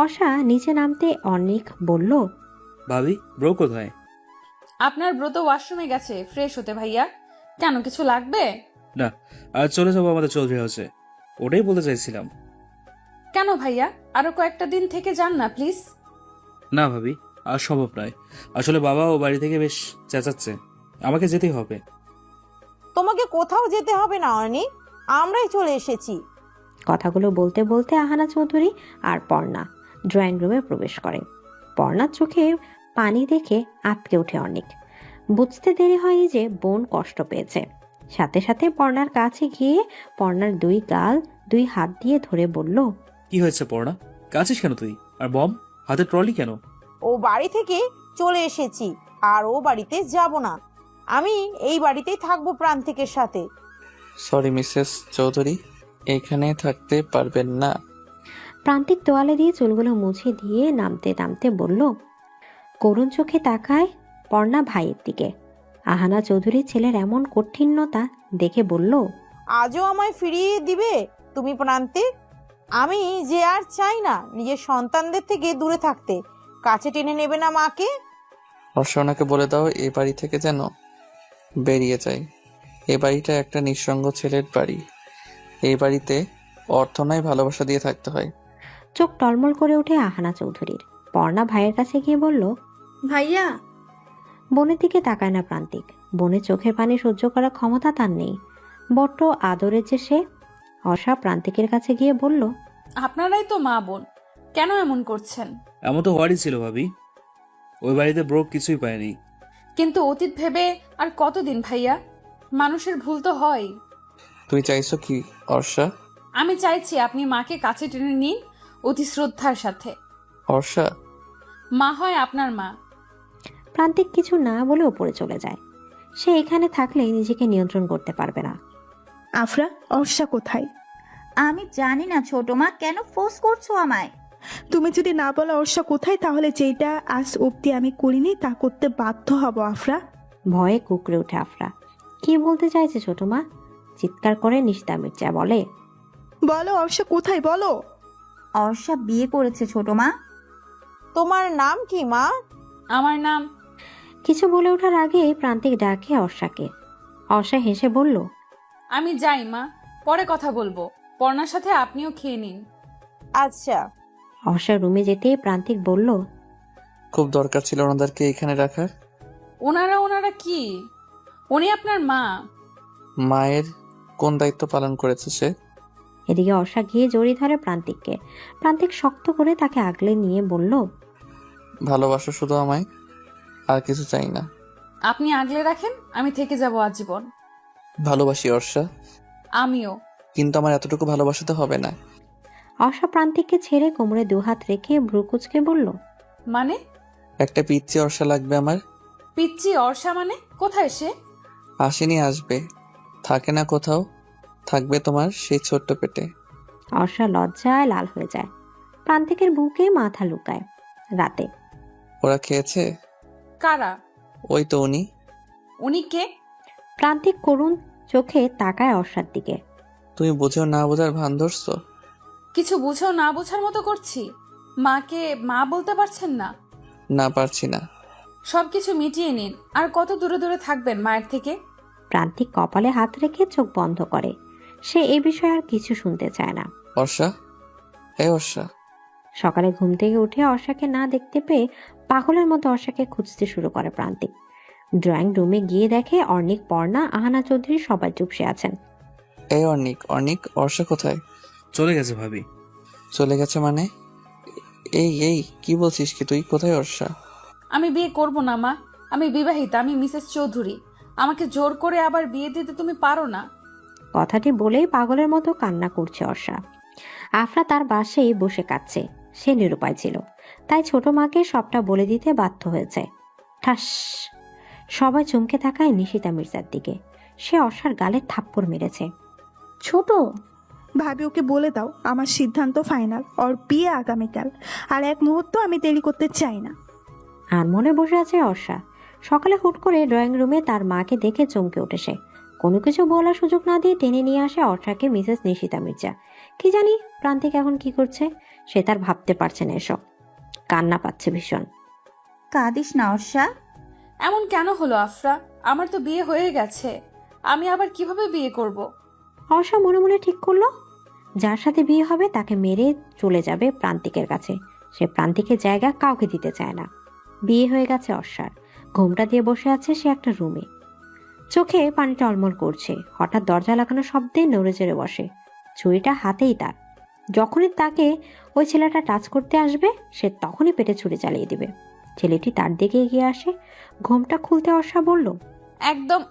অর্ষা নিচে নামতে অনেক বলল, ভাবি, ব্রো কোথায়? আপনার ব্রত ওয়াশরুমে গেছে ফ্রেশ হতে। ভাইয়া, কেন কিছু লাগবে? না, আর চলে যাবো আমাদের চৌধুরী হাউসে, ওটাই বলতে চাইছিলাম। কেন ভাইয়া, আরো কয়েকটা দিন থেকে যান না প্লিজ। না ভাবি, আর সম্ভব নয়। আসলে বাবা ও বাড়ি থেকে বেশ চেঁচাচ্ছে, আমাকে যেতেই হবে। তোমাকে কোথাও যেতে হবে না অনি, আমরাই চলে এসেছি। কথাগুলো বলতে বলতে আহানা চৌধুরী আর পর্ণা ড্রয়িং রুমে প্রবেশ করে। পর্ণার চোখে পানি দেখে আটকে ওঠে অনেক। বুঝতে দেরি হয়নি যে বোন কষ্ট পেয়েছে। সাথে সাথে পর্ণার কাছে গিয়ে পর্ণার দুই গাল দুই হাত দিয়ে ধরে বলল, কি হয়েছে পড়া? কাছিস কেন তুই? আর বম হাতে ট্রলি কেন? ও বাড়ি থেকে চলে এসেছি আর ও বাড়িতে যাব না। আমি এই বাড়িতেই থাকবো প্রান্তিকের সাথে। সরি মিসেস চৌধুরী, এখানে থাকতে পারবেন না। প্রান্তিক তোয়ালে দিয়ে চুলগুলো মুছে দিয়ে নামতে নামতে বলল। করুণ চোখে তাকায় পর্ণা ভাইয়ের দিকে। আহানা চৌধুরীর ছেলের এমন কঠিনতা দেখে বলল, আজও আমায় ফিরিয়ে দিবে তুমি প্রান্তিক? আমি যে আর চাই না নিজের সন্তানদের থেকে দূরে থাকতে। কাছে টেনে নেবে না মাকে? অর্ষণাকে বলে দাও এ বাড়ি থেকে যেন বেরিয়ে যায়। এ বাড়িটা একটা নিঃসঙ্গ ছেলের বাড়ি। এই বাড়িতে অর্থ নয়, ভালোবাসা দিয়ে থাকতে হয়। চোখ টলমল করে ওঠে আহানা চৌধুরীর। পর্ণা ভাইয়ের কাছে গিয়ে বলল, ভাইয়া। বোনের দিকে তাকায় না প্রান্তিক। বোনের চোখের পানি সহ্য করার ক্ষমতা তার নেই। বড্ড আদরের যে সে। অর্ষা প্রান্তিকের কাছে গিয়ে বলল, আপনারাই তো মা বোন, কেন এমন করছেন? এমন তো হওয়ারই ছিল ভাবি। ওই বাড়িতে ব্রোক কিছুই পায়নি। কিন্তু অতীত ভেবে আর কতদিন ভাইয়া? মানুষের ভুল তো হয়। তুই চাইছো কি অর্ষা? আমি চাইছি আপনি মাকে কাছে টেনে নিন অতি শ্রদ্ধার সাথে। অর্ষা, মা হয় আপনার মা। প্রান্তিক কিছু না বলে ওপরে চলে যায়। সে এখানে থাকলে নিজেকে নিয়ন্ত্রণ করতে পারবে না। আফরা, অর্ষা কোথায়? আমি জানি না ছোট মা, কেন ফোর্স করছো আমায়? তুমি যদি না বলো অর্ষা কোথায়, তাহলে যেটা আজ অব্দি আমি করিনি তা করতে বাধ্য হব আফরা। ভয়ে কুকড়ে ওঠে আফরা। কি বলতে চাইছে ছোট মা? চিৎকার করে নিশিতা মির্জা বলে, বলো অর্ষা কোথায়, বলো। অর্ষা বিয়ে করেছে ছোট মা। তোমার নাম কি মা? আমার নাম। কিছু বলে ওঠার আগে প্রান্তিক ডাকে অর্ষাকে। অর্ষা হেসে বলল, আমি যাই মা, পরে কথা বলবো। পর্ণার সাথে আপনিও খেয়ে নিন। আচ্ছা। অর্ষা রুমে যেতে প্রান্তিক বলল, খুব দরকার ছিল ওনাদেরকে এখানে রাখার। ওনারা কি? উনি আপনার মা। মায়ের কোন দায়িত্ব পালন করেছে সে? এদিকে অর্ষা গিয়ে জড়িয়ে ধরে প্রান্তিককে। প্রান্তিক শক্ত করে তাকে আগলে নিয়ে বলল, ভালোবাসো শুধু আমায়, আর কিছু চাই না। আপনি আগলে রাখেন, আমি থেকে যাব আজীবন। ভালোবাসি অর্ষা, আমিও। কিন্তু আমার এতটুকু ভালোবাসাতে হবে না। অর্ষা প্রান্তিককে ছেড়ে কোমরে দুহাত রেখে ভ্রুকুচকে বলল, মানে? একটা পিচ্চি অর্ষা লাগবে আমার। পিচ্চি অর্ষা মানে? কোথায় সে? আসেনি, আসবে। থাকে না কোথাও, থাকবে তোমার সেই ছোট্ট পেটে। অর্ষা লজ্জায় লাল হয়ে যায়। প্রান্তিকের বুকে মাথা লুকায়। রাতে ওরা খেয়েছে? কারা? ওই তো উনি। উনি কে? প্রান্তিক করুণ চোখে তাকায় অর্ষার দিকে। তুমি বুঝেও না বোঝার ভান ধরছো? কিছু বুঝেও না বোঝার মতো করছি? মাকে মা বলতে পারছেন না? না, পারছি না। সবকিছু মিটিয়ে নিন। আর কত দূরে দূরে থাকবেন মায়ের থেকে? প্রান্তিক কপালে হাত রেখে চোখ বন্ধ করে। সে এ বিষয়ে আর কিছু শুনতে চায় না। অর্ষা, এই অর্ষা। সকালে ঘুম থেকে উঠে অর্ষাকে না দেখতে পেয়ে পাগলের মতো অর্ষাকে খুঁজতে শুরু করে প্রান্তিক। ড্রয়িং রুমে গিয়ে দেখে অর্ণিক, পর্ণা, আহানা চৌধুরী সবাই চুপসে আছেন। এই অর্ণিক, অর্ষা কোথায়? চলে গেছে ভাবি। চলে গেছে মানে? এই কি বলছিস কি তুই? কোথায় অর্ষা? আমি বিয়ে করব না মা। আমি বিবাহিতা, আমি মিসেস চৌধুরী। আমাকে জোর করে আবার বিয়ে দিতে তুমি পারো না। কথাটি বলেই পাগলের মতো কান্না করছে অর্ষা। আফরা তার বাসেই বসে কাঁদছে। সে নিরুপায় ছিল, তাই ছোট মাকে সবটা বলে দিতে বাধ্য হয়েছে। ঠাস! সবাই চমকে তাকায় নিশিতা মির্জার দিকে। সে অর্ষার গালে থাপ্পড় মেরেছে। ছোট ভাবি, ওকে বলে দাও আমার সিদ্ধান্ত ফাইনাল। ওর বিয়ে আগামীকাল, আর এক মুহূর্ত আমি দেরি করতে চাই না। আর মনে বসে আছে অর্ষা। সকালে হুট করে ড্রয়িং রুমে তার মাকে দেখে চমকে ওঠে সে। কোনো কিছু বলার সুযোগ না দিয়ে টেনে নিয়ে আসে অর্ষাকে মিসেস নিশিতা মির্জা। কি জানি প্রান্তিক এখন কি করছে, সে তার ভাবতে পারছে না এসব। কান্না পাচ্ছে ভীষণ। কাঁদিস না অর্ষা। এমন কেন হলো আফরা? আমার তো বিয়ে হয়ে গেছে। আমি আবার কিভাবে বিয়ে করব? অর্ষা মনে মনে ঠিক করলো, যার সাথে বিয়ে হবে তাকে মেরে চলে যাবে প্রান্তিকের কাছে। সে প্রান্তিকের জায়গা কাউকে দিতে চায় না। বিয়ে হয়ে গেছে অর্ষার। ঘোমটা দিয়ে বসে আছে সে একটা রুমে। চোখে পানি টলমল করছে। হঠাৎ দরজা লাগানো শব্দে নড়ে চড়ে বসে। ছুরিটা হাতেই তার। যখনই তাকে ওই ছেলেটা টাচ করতে আসবে, সে তখনই পেটে ছুরি চালিয়ে দিবে। ছেলেটি তার দিকে এগিয়ে আসে। ঘোমটা খুলতে অর্ষা বলল, একদম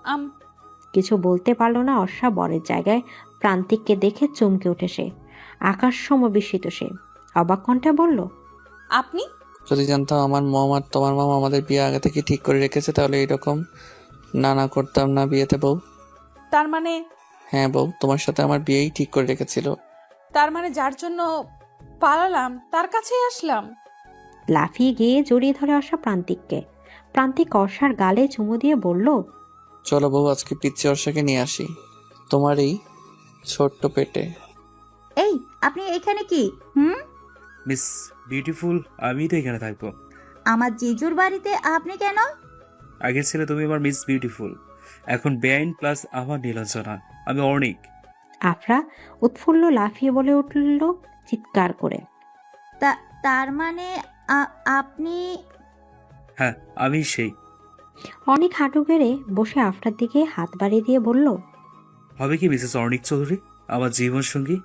কিছু বলতে পারল না অর্ষা। বরের জায়গায় প্রান্তিককে দেখে চমকে উঠে সে। আকাশ সম বিস্মিত সে। অবাক কণ্ঠে বলল, আপনি? যদি জানতাম আমার মম আর তোমার মামা আমাদের বিয়ে আগে থেকে ঠিক করে রেখেছে তাহলে এরকম না করতাম না বিয়েতে বউ। তার মানে? হ্যাঁ বউ, তোমার সাথে আমার বিয়েই ঠিক করে রেখেছিল। তার মানে যার জন্য পালালাম তার কাছেই আসলাম? লাফিয়ে গিয়ে জড়িয়ে ধরে অর্ষা প্রান্তিককে। প্রান্তিক অর্ষার গালে চুমু দিয়ে বলল, চলো বউ, আজকে পিচ্ছি অর্ষাকে নিয়ে আসি তোমার এই ছোট্ট পেটে। এই আপনি এখানে কি? মিস বিউটিফুল, আমি তো এখানে থাকবো। আমার জিজুর বাড়িতে আপনি কেন? আগে ছিল তুমি আমার মিস বিউটিফুল, এখন বেআইন প্লাস আমার নীলাঞ্জনা, আমি অর্ণিক। আফরা উৎফুল্ল লাফিয়ে বলে উঠল চিৎকার করে, তার মানে আপনি? হ্যাঁ, আমি সেই। অনেক হাঁটু গেড়ে বসে আফরার দিকে হাত বাড়িয়ে দিয়ে বলল, হবে কি মিসেস অর্ণিক চৌধুরী, আমার জীবন সঙ্গী?